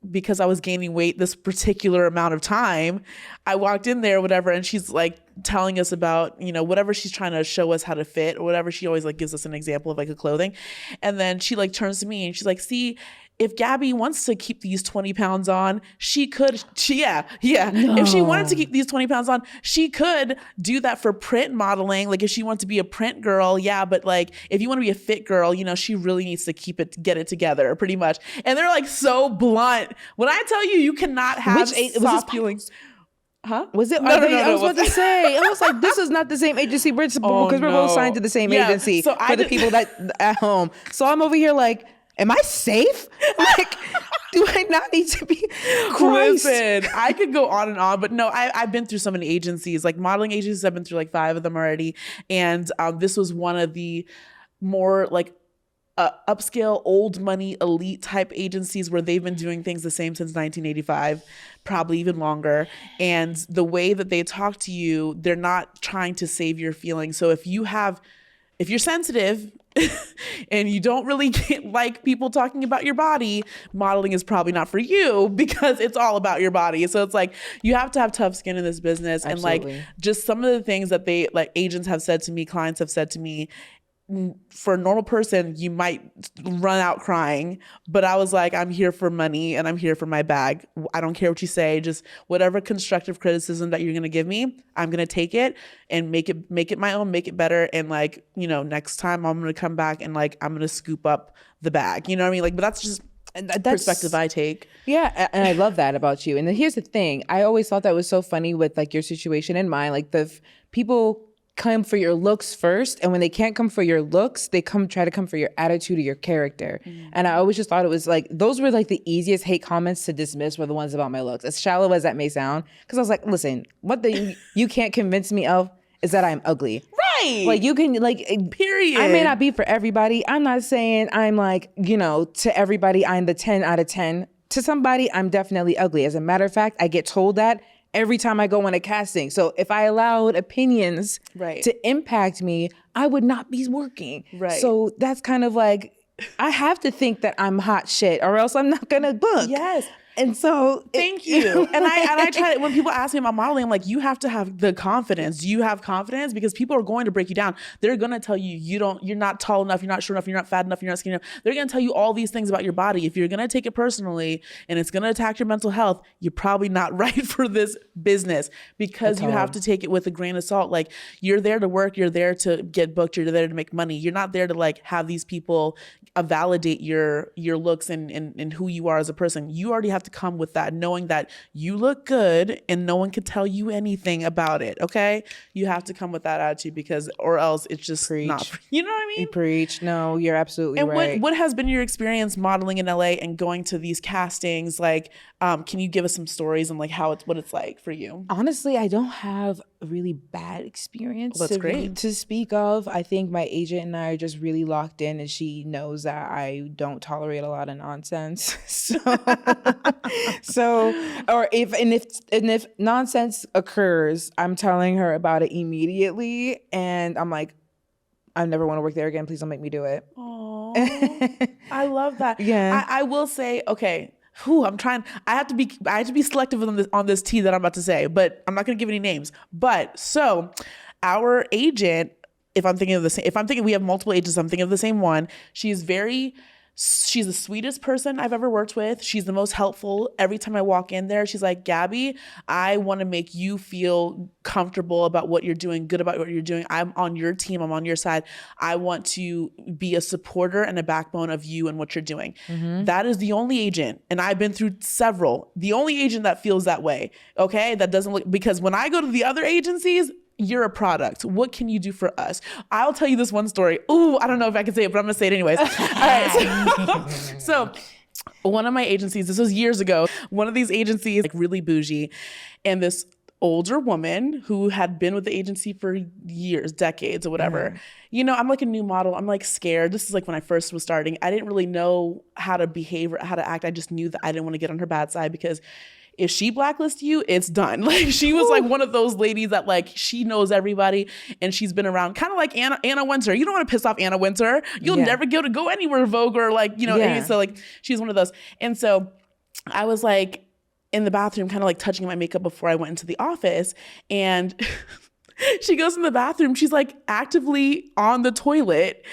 Speaker 1: because I was gaining weight this particular amount of time, I walked in there or whatever, and she's like telling us about, whatever she's trying to show us how to fit or whatever. She always like gives us an example of like a clothing. And then she like turns to me and she's like, see, if Gabby wants to keep these 20 pounds on, she could, No. If she wanted to keep these 20 pounds on, she could do that for print modeling. Like if she wants to be a print girl, but like if you want to be a fit girl, she really needs to get it together pretty much. And they're like so blunt. When I tell you cannot have soft feelings. Huh?
Speaker 2: Was it? No, I was about to say. I was like, this is not the same agency. Because we're both signed to the same agency so for the people that at home. So I'm over here like, am I safe? Like, do I not need to be? Christ.
Speaker 1: Listen, I could go on and on, but no, I've been through so many agencies, like modeling agencies. I've been through like 5 of them already. And this was one of the more like upscale, old money, elite type agencies where they've been doing things the same since 1985, probably even longer. And the way that they talk to you, they're not trying to save your feelings. So if you're sensitive, and you don't really like people talking about your body, modeling is probably not for you because it's all about your body. So it's like, you have to have tough skin in this business.
Speaker 2: Absolutely.
Speaker 1: And like, just some of the things that they like agents have said to me, clients have said to me, for a normal person, you might run out crying, but I was like, I'm here for money and I'm here for my bag. I don't care what you say. Just whatever constructive criticism that you're going to give me, I'm going to take it and make it my own, make it better. And like, you know, next time I'm going to come back and like, I'm going to scoop up the bag. You know what I mean? Like, but that's just perspective I take.
Speaker 2: Yeah. And I love that about you. And then here's the thing. I always thought that was so funny with like your situation and mine. Like people come for your looks first, and when they can't come for your looks, they try to come for your attitude or your character. And I always just thought it was like, those were like the easiest hate comments to dismiss, were the ones about my looks, as shallow as that may sound. Because I was like, listen, what you can't convince me of is that I'm ugly.
Speaker 1: Right.
Speaker 2: Like, you can, like,
Speaker 1: period.
Speaker 2: I may not be for everybody. I'm not saying I'm like, you know, to everybody I'm the 10 out of 10. To somebody, I'm definitely ugly. As a matter of fact, I get told that every time I go on a casting. So if I allowed opinions to impact me, I would not be working.
Speaker 1: Right.
Speaker 2: So that's kind of like, I have to think that I'm hot shit or else I'm not gonna book.
Speaker 1: Yes.
Speaker 2: And so
Speaker 1: thank you. And I try, when people ask me about modeling, I'm like, you have to have the confidence. Do you have confidence? Because people are going to break you down. They're going to tell you, you're not tall enough, you're not short enough, you're not fat enough, you're not skinny enough. They're going to tell you all these things about your body. If you're going to take it personally and it's going to attack your mental health, you're probably not right for this business, because you have to take it with a grain of salt. Like, you're there to work, you're there to get booked, you're there to make money. You're not there to like have these people validate your looks and who you are as a person. You already have to come with that, knowing that you look good and no one can tell you anything about it. Okay, you have to come with that attitude, because or else it's just not. You know what I mean?
Speaker 2: Preach. No, you're absolutely right.
Speaker 1: And what has been your experience modeling in LA and going to these castings? Like, can you give us some stories and like what it's like for you?
Speaker 2: Honestly, I don't have a really bad experience
Speaker 1: to
Speaker 2: speak of. I think my agent and I are just really locked in, and she knows that I don't tolerate a lot of nonsense. So, or if nonsense occurs, I'm telling her about it immediately, and I'm like, I never want to work there again. Please don't make me do it.
Speaker 1: Oh, I love that.
Speaker 2: Yeah.
Speaker 1: I will say, okay. I have to be selective on this tea that I'm about to say, but I'm not going to give any names. But so our agent, if I'm thinking we have multiple agents, I'm thinking of the same one. She's the sweetest person I've ever worked with. She's the most helpful. Every time I walk in there, she's like, Gabby, I want to make you feel comfortable about what you're doing, good about what you're doing. I'm on your team. I'm on your side. I want to be a supporter and a backbone of you and what you're doing. Mm-hmm. That is the only agent, and I've been through several, the only agent that feels that way. Okay. That doesn't look, because when I go to the other agencies, you're a product. What can you do for us? I'll tell you this one story. Ooh, I don't know if I can say it, but I'm gonna say it anyways. All right. So one of my agencies, this was years ago, one of these agencies, like really bougie, and this older woman who had been with the agency for years, decades or whatever. Mm-hmm. You know, I'm like a new model. I'm like scared. This is like when I first was starting. I didn't really know how to behave or how to act. I just knew that I didn't want to get on her bad side, because if she blacklists you, it's done. Like, she was like one of those ladies that like, she knows everybody and she's been around, kind of like Anna Wintour. You don't want to piss off Anna Wintour. You'll never be able to go anywhere Vogue or like, you know, so like she's one of those. And so I was like in the bathroom, kind of like touching my makeup before I went into the office, and she goes in the bathroom. She's like actively on the toilet,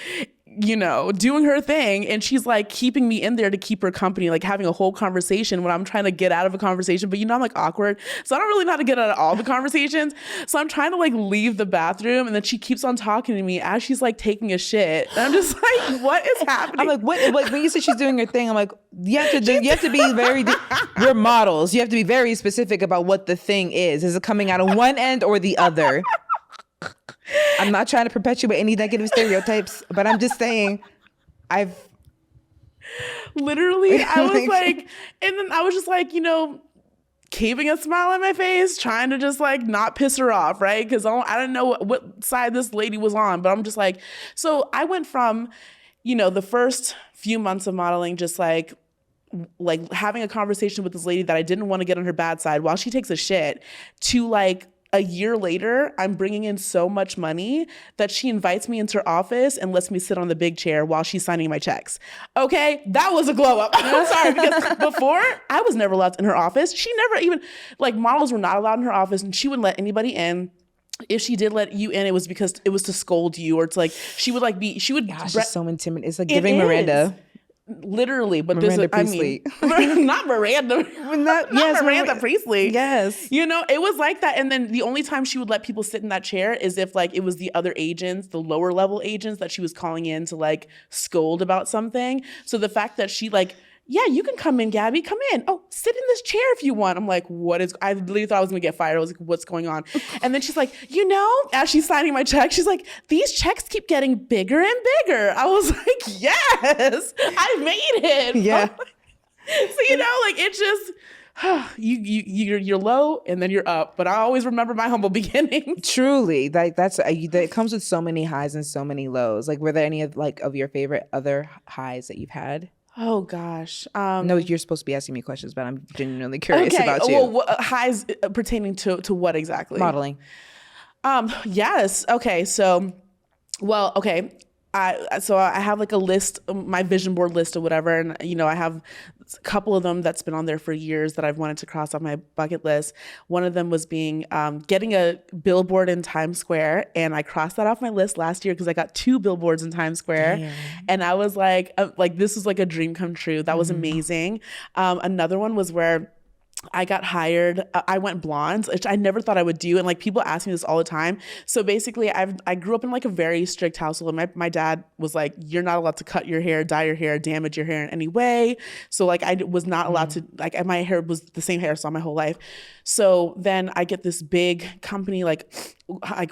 Speaker 1: you know, doing her thing. And she's like keeping me in there to keep her company, like having a whole conversation when I'm trying to get out of a conversation. But you know, I'm like awkward. So I don't really know how to get out of all the conversations. So I'm trying to like leave the bathroom, and then she keeps on talking to me as she's like taking a shit. And I'm just like, what is happening?
Speaker 2: I'm like, what? When you say she's doing her thing, I'm like, you have to be very, we're models. You have to be very specific about what the thing is. Is it coming out of one end or the other? I'm not trying to perpetuate any negative stereotypes, but I'm just saying, I've
Speaker 1: literally, I was like, and then I was just like, you know, keeping a smile on my face, trying to just like not piss her off, right? Because I don't know what side this lady was on, but I'm just like, so I went from, you know, the first few months of modeling, just like having a conversation with this lady that I didn't want to get on her bad side while she takes a shit, to like a year later, I'm bringing in so much money that she invites me into her office and lets me sit on the big chair while she's signing my checks. Okay, that was a glow up. I'm sorry, because before I was never allowed in her office. She never even, like, models were not allowed in her office, and she wouldn't let anybody in. If she did let you in, it was because it was to scold you, or it's like she would like be, she would.
Speaker 2: Gosh, it's so intimidating. It's like giving Miranda.
Speaker 1: Literally, but
Speaker 2: Miranda Priestley.
Speaker 1: Not Miranda. Not Miranda Priestley.
Speaker 2: Yes.
Speaker 1: You know, it was like that. And then the only time she would let people sit in that chair is if like it was the other agents, the lower level agents that she was calling in to like scold about something. So the fact that she like, yeah, you can come in, Gabby, come in. Oh, sit in this chair if you want. I'm like, what is, I literally thought I was gonna get fired. I was like, what's going on? And then she's like, you know, as she's signing my check, she's like, these checks keep getting bigger and bigger. I was like, yes, I made it.
Speaker 2: Yeah.
Speaker 1: So, you know, like it just, you're low and then you're up. But I always remember my humble beginnings.
Speaker 2: Truly, like it comes with so many highs and so many lows. Like, were there any of your favorite other highs that you've had?
Speaker 1: Oh gosh.
Speaker 2: No, you're supposed to be asking me questions, but I'm genuinely curious about you.
Speaker 1: Well, highs pertaining to what exactly?
Speaker 2: Modeling.
Speaker 1: Yes. Okay. So, well, okay. I have like a list, my vision board list or whatever, and you know I have a couple of them that's been on there for years that I've wanted to cross off my bucket list. One of them was being getting a billboard in Times Square, and I crossed that off my list last year because I got 2 billboards in Times Square. Damn. And I was like this was like a dream come true. That was amazing. Another one was where I got hired. I went blonde, which I never thought I would do. And like people ask me this all the time. So basically I grew up in like a very strict household. My dad was like, you're not allowed to cut your hair, dye your hair, damage your hair in any way. So like I was not allowed to, like my hair was the same hairstyle my whole life. So then I get this big company like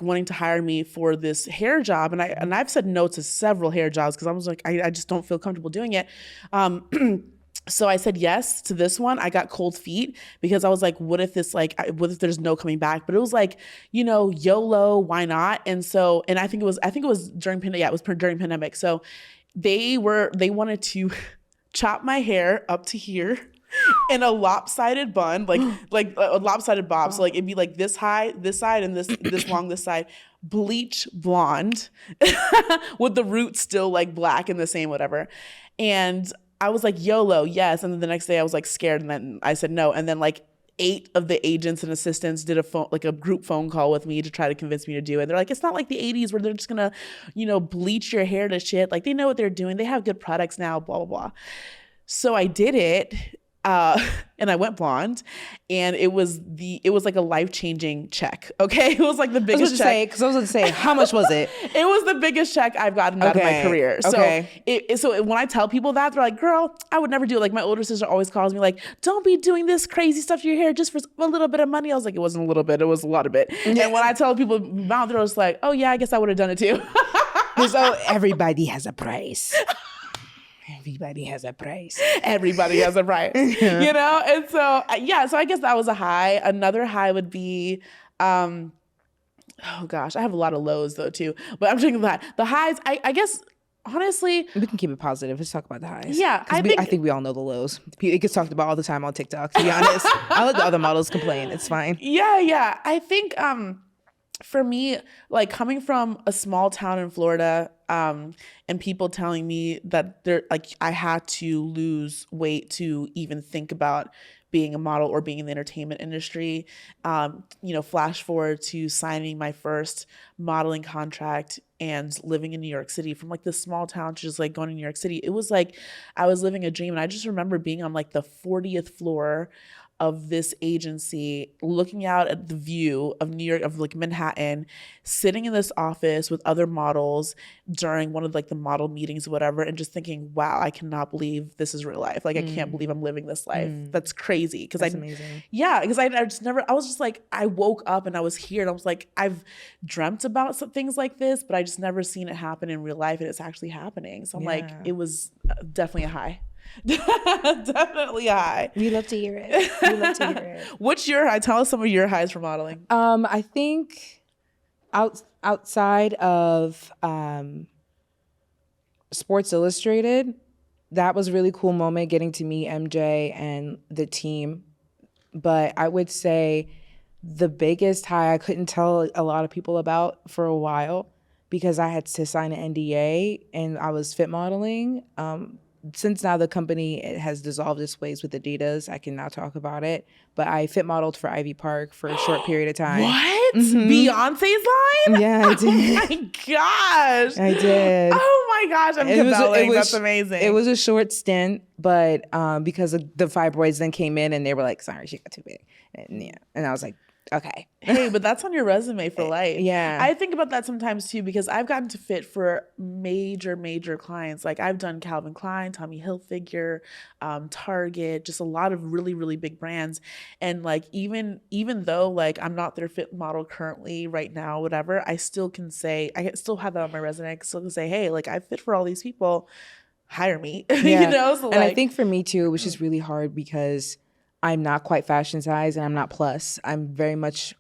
Speaker 1: wanting to hire me for this hair job. And I've said no to several hair jobs because I was like, I just don't feel comfortable doing it. So I said yes to this one. I got cold feet because I was like, what if there's no coming back? But it was like, you know, YOLO, why not? And so, and I think it was during during pandemic. So they wanted to chop my hair up to here in a lopsided bun, like a lopsided bob. So like it'd be like this high, this side, and this long, this side, bleach blonde with the roots still like black and the same, whatever. And I was like, YOLO, yes. And then the next day I was like scared, and then I said no. And then like 8 of the agents and assistants did a group phone call with me to try to convince me to do it. They're like, it's not like the 80s where they're just gonna, you know, bleach your hair to shit. Like they know what they're doing. They have good products now, blah, blah, blah. So I did it. And I went blonde, and it was like a life-changing check. Okay. It was like the biggest check.
Speaker 2: Because I was going to say, how much was it?
Speaker 1: It was the biggest check I've gotten out of my career. So when I tell people that, they're like, girl, I would never do it. Like my older sister always calls me like, don't be doing this crazy stuff to your hair just for a little bit of money. I was like, it wasn't a little bit, it was a lot of it. Yeah. And when I tell people about it, they're just like, oh yeah, I guess I would have done it too.
Speaker 2: So everybody has a price. Everybody has a price.
Speaker 1: Everybody has a price, you know? And so, yeah, so I guess that was a high. Another high would be, oh gosh, I have a lot of lows though too, but I'm thinking that the highs, I guess, honestly.
Speaker 2: We can keep it positive. Let's talk about the highs.
Speaker 1: Yeah.
Speaker 2: I think we all know the lows. It gets talked about all the time on TikTok, to be honest. I'll let the other models complain. It's fine.
Speaker 1: Yeah. I think, for me, like coming from a small town in Florida, and people telling me that I had to lose weight to even think about being a model or being in the entertainment industry. You know, flash forward to signing my first modeling contract and living in New York City, from like this small town to just like going to New York City. It was like I was living a dream. And I just remember being on like the 40th floor of this agency, looking out at the view of New York, of like Manhattan, sitting in this office with other models during one of like the model meetings or whatever, and just thinking, wow, I cannot believe this is real life. Like I can't believe I'm living this life. That's crazy. That's
Speaker 2: amazing.
Speaker 1: Yeah, because I just never, I was just like, I woke up and I was here and I was like, I've dreamt about some things like this, but I just never seen it happen in real life, and it's actually happening. So I'm like, it was definitely a high. Definitely a high.
Speaker 2: We love to hear it.
Speaker 1: What's your high? Tell us some of your highs for modeling.
Speaker 2: I think outside of Sports Illustrated, that was a really cool moment getting to meet MJ and the team. But I would say the biggest high I couldn't tell a lot of people about for a while because I had to sign an NDA and I was fit modeling. Since now the company has dissolved its ways with Adidas, I can now talk about it. But I fit modeled for Ivy Park for a short period of time.
Speaker 1: What? Beyonce's line?
Speaker 2: Yeah, I did.
Speaker 1: Oh my gosh.
Speaker 2: I did.
Speaker 1: Oh my gosh, I'm compelling. That's amazing.
Speaker 2: It was a short stint, but because of the fibroids then came in and they were like, sorry, she got too big. And I was like, okay.
Speaker 1: Hey, but that's on your resume for life.
Speaker 2: Yeah.
Speaker 1: I think about that sometimes too, because I've gotten to fit for major clients. Like I've done Calvin Klein, Tommy Hilfiger, Target, just a lot of really, really big brands. And like, even though like I'm not their fit model currently right now, whatever, I still can say, I still have that on my resume. I still can say, hey, like I fit for all these people, hire me,
Speaker 2: Yeah.
Speaker 1: you know? So
Speaker 2: and
Speaker 1: like,
Speaker 2: I think for me too, it was just really hard because I'm not quite fashion size and I'm not plus. I'm very much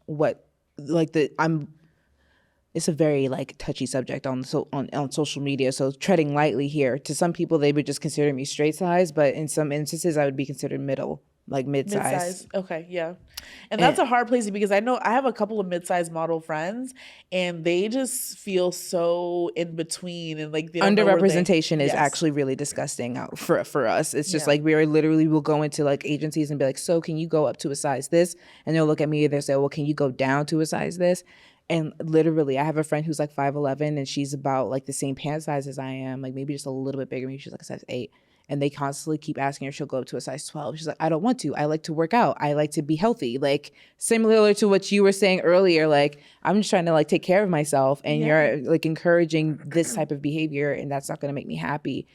Speaker 2: it's a very like touchy subject on social media. So treading lightly here. To some people, they would just consider me straight size, but in some instances I would be considered middle, like mid-size.
Speaker 1: Okay, yeah. And that's a hard place because I know I have a couple of mid-size model friends and they just feel so in between and like the
Speaker 2: underrepresentation is actually really disgusting for us. It's just like we'll go into like agencies and be like, so can you go up to a size this? And they'll look at me and they'll say, well, can you go down to a size this? And literally, I have a friend who's like 5'11" and she's about like the same pant size as I am, like maybe just a little bit bigger. Maybe she's like a size 8. And they constantly keep asking her, she'll go up to a size 12. She's like, I don't want to. I like to work out. I like to be healthy. Like similar to what you were saying earlier, like I'm just trying to like take care of myself and you're like encouraging this type of behavior and that's not going to make me happy.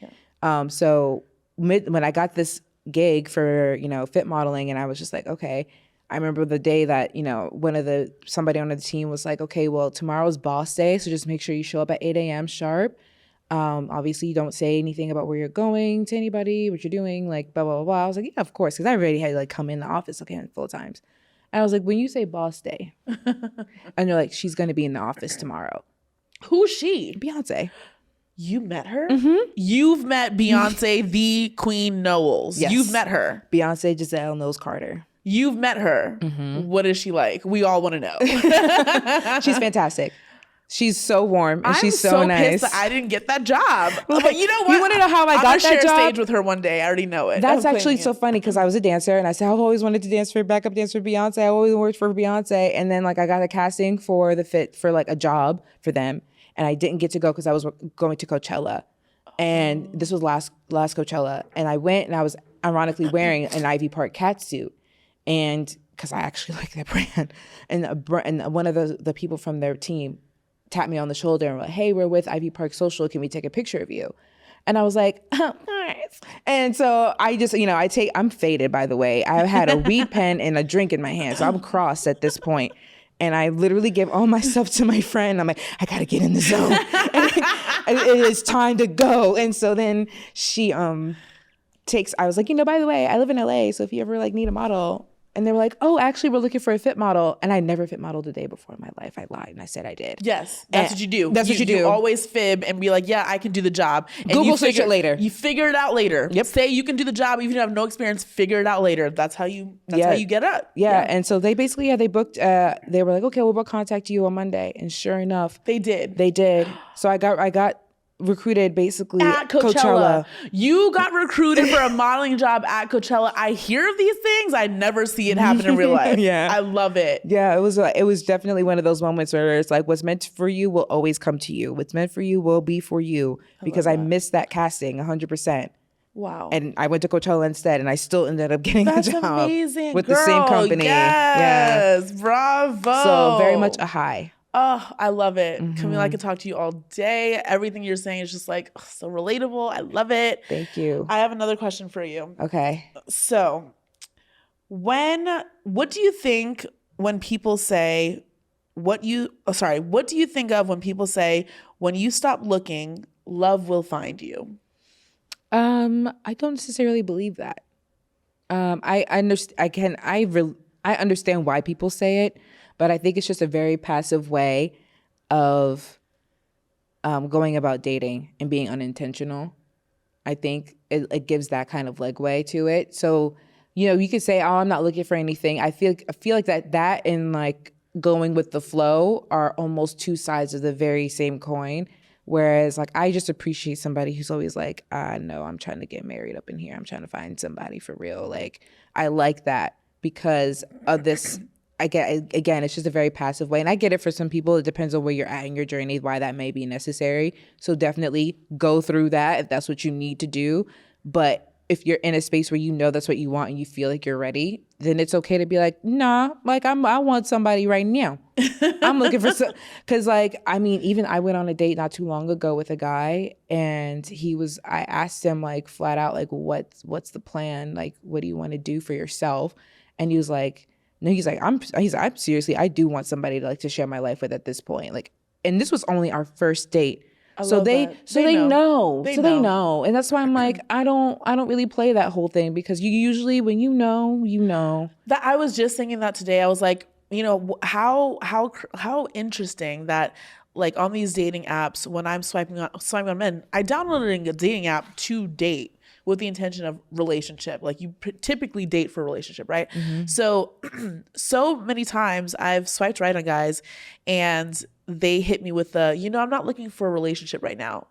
Speaker 2: Yeah. So when I got this gig for, fit modeling and I was just like, okay, I remember the day that, somebody on the team was like, okay, well, tomorrow's boss day. So just make sure you show up at 8 a.m. sharp. Obviously you don't say anything about where you're going to anybody, what you're doing, like blah, blah, blah, blah. I was like, yeah, of course. Cause I already had like come in the office a handful of times. And I was like, when you say boss day and you're like, she's going to be in the office tomorrow.
Speaker 1: Who's she?
Speaker 2: Beyonce.
Speaker 1: You met her?
Speaker 2: Mm-hmm.
Speaker 1: You've met Beyonce, the Queen Knowles.
Speaker 2: Yes.
Speaker 1: You've met her.
Speaker 2: Beyonce Giselle Knowles Carter.
Speaker 1: You've met her.
Speaker 2: Mm-hmm.
Speaker 1: What is she like? We all want to know.
Speaker 2: She's fantastic. She's so warm and she's so nice.
Speaker 1: I'm so pissed that I didn't get that job. But you know what?
Speaker 2: You want to know how I got that
Speaker 1: I'm gonna share
Speaker 2: job?
Speaker 1: stage with her one day. I already know it.
Speaker 2: That's actually so funny because I was a dancer and I said I've always wanted to dance for backup dance for Beyonce. I always worked for Beyonce, and then like I got a casting for the fit for like a job for them, and I didn't get to go because I was going to Coachella, and this was last Coachella, and I went and I was ironically wearing an Ivy Park catsuit, and because I actually like that brand, and one of the people from their team tapped me on the shoulder and were like, hey, we're with Ivy Park Social. Can we take a picture of you? And I was like, oh, nice. And so I just, I'm faded, by the way. I had a weed pen and a drink in my hand. So I'm crossed at this point. And I literally gave all my stuff to my friend. I'm like, I got to get in the zone. And it is time to go. And so then she I was like, by the way, I live in LA. So if you ever like need a model. And they were like, oh, actually, we're looking for a fit model. And I never fit modeled a day before in my life. I lied and I said I did.
Speaker 1: Yes, that's what you do.
Speaker 2: That's what you do.
Speaker 1: You always fib and be like, yeah, I can do the job. And
Speaker 2: Google search it later.
Speaker 1: You figure it out later.
Speaker 2: Yep.
Speaker 1: Say you can do the job even if you have no experience. Figure it out later. That's how you get up.
Speaker 2: Yeah. And so they basically, they booked, they were like, okay, we'll contact you on Monday. And sure enough.
Speaker 1: They did.
Speaker 2: So I got recruited basically
Speaker 1: at Coachella. You got recruited for a modeling job at Coachella. I hear of these things. I never see it happen in real life.
Speaker 2: Yeah.
Speaker 1: I love it.
Speaker 2: Yeah, it was definitely one of those moments where it's like what's meant for you will always come to you. What's meant for you will be for you, because I missed that casting 100%.
Speaker 1: Wow.
Speaker 2: And I went to Coachella instead, and I still ended up getting a job
Speaker 1: amazing,
Speaker 2: with the same company.
Speaker 1: Yes, bravo.
Speaker 2: So very much a high.
Speaker 1: Oh, I love it. Camille, I could talk to you all day. Everything you're saying is just like so relatable. I love it.
Speaker 2: Thank you.
Speaker 1: I have another question for you.
Speaker 2: Okay.
Speaker 1: So what do you think when people say, what do you think of when people say, when you stop looking, love will find you?
Speaker 2: I don't necessarily believe that. I understand why people say it, but I think it's just a very passive way of going about dating and being unintentional. I think it gives that kind of legway to it. So, you know, you could say, oh, I'm not looking for anything. I feel like that and like going with the flow are almost two sides of the very same coin. Whereas like, I just appreciate somebody who's always like, no, I'm trying to get married up in here. I'm trying to find somebody for real. Like, I like that because of this. Again, it's just a very passive way. And I get it for some people. It depends on where you're at in your journey, why that may be necessary. So definitely go through that if that's what you need to do. But if you're in a space where you know that's what you want and you feel like you're ready, then it's okay to be like, nah, like I want somebody right now. I'm looking for some, because like, I mean, even I went on a date not too long ago with a guy, and I asked him like flat out, like, what's the plan? Like, what do you want to do for yourself? And he was like, no, I'm seriously, I do want somebody to like to share my life with at this point. Like, and this was only our first date. So they know. And that's why I'm like, I don't really play that whole thing, because you usually, when you know.
Speaker 1: That I was just thinking that today. I was like, you know, how interesting that like on these dating apps, when I'm swiping on men, I downloaded a dating app to date with the intention of relationship. Like you typically date for a relationship, right? Mm-hmm. So many times I've swiped right on guys and they hit me with I'm not looking for a relationship right now.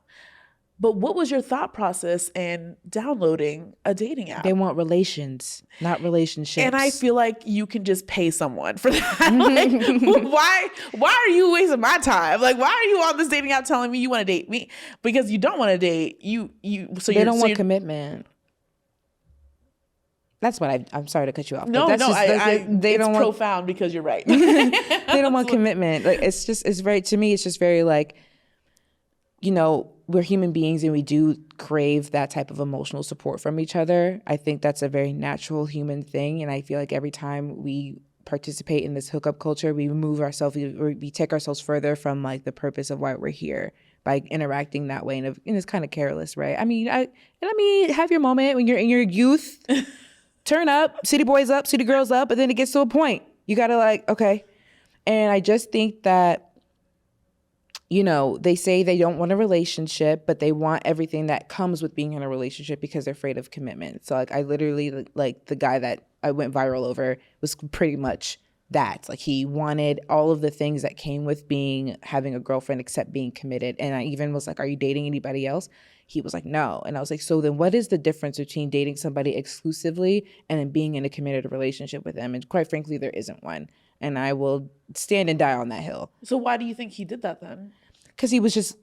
Speaker 1: But what was your thought process in downloading a dating app?
Speaker 2: They want relations, not relationships.
Speaker 1: And I feel like you can just pay someone for that. Like, why are you wasting my time? Like, why are you on this dating app telling me you want to date me? Because you don't want to date
Speaker 2: they don't want commitment. That's what I'm sorry to cut you off.
Speaker 1: It's profound because you're right.
Speaker 2: They don't want commitment. Like it's very like, you know, we're human beings and we do crave that type of emotional support from each other. I think that's a very natural human thing. And I feel like every time we participate in this hookup culture, we we take ourselves further from like the purpose of why we're here by interacting that way. And it's kind of careless, right? I mean, have your moment when you're in your youth, turn up, city boys up, city girls up, but then it gets to a point. You got to like, okay. And I just think that, you know, they say they don't want a relationship, but they want everything that comes with being in a relationship because they're afraid of commitment. So like I literally, like the guy that I went viral over was pretty much that. Like he wanted all of the things that came with having a girlfriend except being committed. And I even was like, are you dating anybody else? He was like, no. And I was like, so then what is the difference between dating somebody exclusively and then being in a committed relationship with them? And quite frankly, there isn't one. And I will stand and die on that hill.
Speaker 1: So why do you think he did that then?
Speaker 2: Because he was just,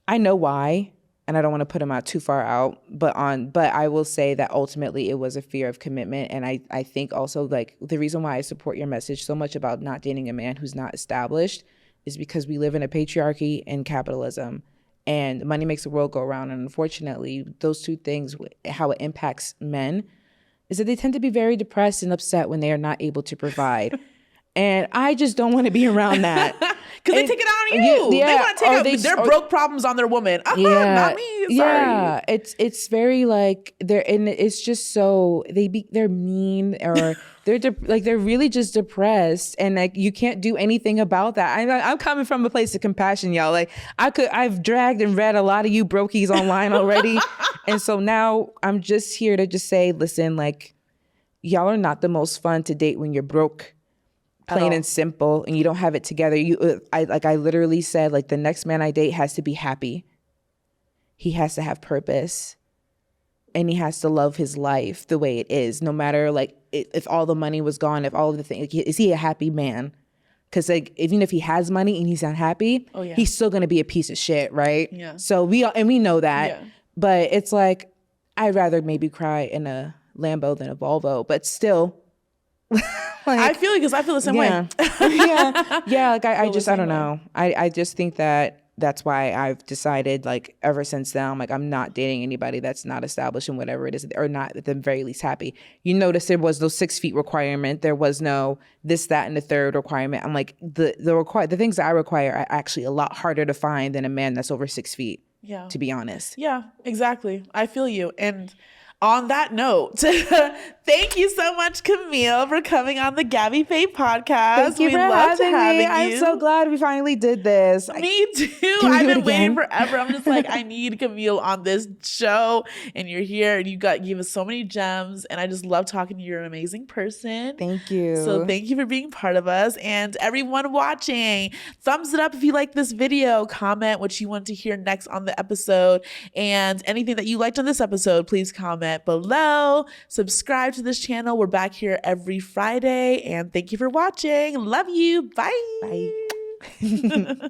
Speaker 2: I know why, and I don't want to put him out too far out, but I will say that ultimately it was a fear of commitment. And I think also like the reason why I support your message so much about not dating a man who's not established is because we live in a patriarchy and capitalism, and money makes the world go around. And unfortunately, those two things, how it impacts men is that they tend to be very depressed and upset when they are not able to provide. And I just don't want to be around that.
Speaker 1: Because they take it out on you. They want to take their broke problems on their woman. Not me. Sorry.
Speaker 2: Yeah, it's very like and it's just so they're mean, or they're really just depressed, and like you can't do anything about that. I'm coming from a place of compassion, y'all. Like I've dragged and read a lot of you brokies online already, and so now I'm just here to just say, listen, like y'all are not the most fun to date when you're broke. Plain and simple, and you don't have it together. I literally said, like, the next man I date has to be happy. He has to have purpose, and he has to love his life the way it is, no matter like if all the money was gone, if all of the things. Like, is he a happy man? Because like even if he has money and he's unhappy, he's still gonna be a piece of shit, right?
Speaker 1: Yeah.
Speaker 2: So we know that, but it's like I'd rather maybe cry in a Lambo than a Volvo, but still.
Speaker 1: Like, I feel the same way.
Speaker 2: Like I don't know. I just think that's why I've decided, like, ever since then, I'm like, I'm not dating anybody that's not established in whatever it is, or not at the very least happy. You notice there was no 6 feet requirement. There was no this, that, and the third requirement. I'm like, the things that I require are actually a lot harder to find than a man that's over 6 feet.
Speaker 1: Yeah.
Speaker 2: To be honest.
Speaker 1: Yeah, exactly. I feel you. And on that note, Thank you so much, Camille, for coming on the Gabby Fe podcast.
Speaker 2: Thank you for having me. I'm so glad we finally did this.
Speaker 1: Me too. I've been waiting forever. I'm just like, I need Camille on this show, and you're here, and you gave us so many gems, and I just love talking to you. You're an amazing person.
Speaker 2: Thank you.
Speaker 1: So thank you for being part of us, and everyone watching, thumbs it up if you like this video. Comment what you want to hear next on the episode, and anything that you liked on this episode, please comment below. Subscribe to this channel. We're back here every Friday, and thank you for watching. Love you. Bye.
Speaker 2: Bye.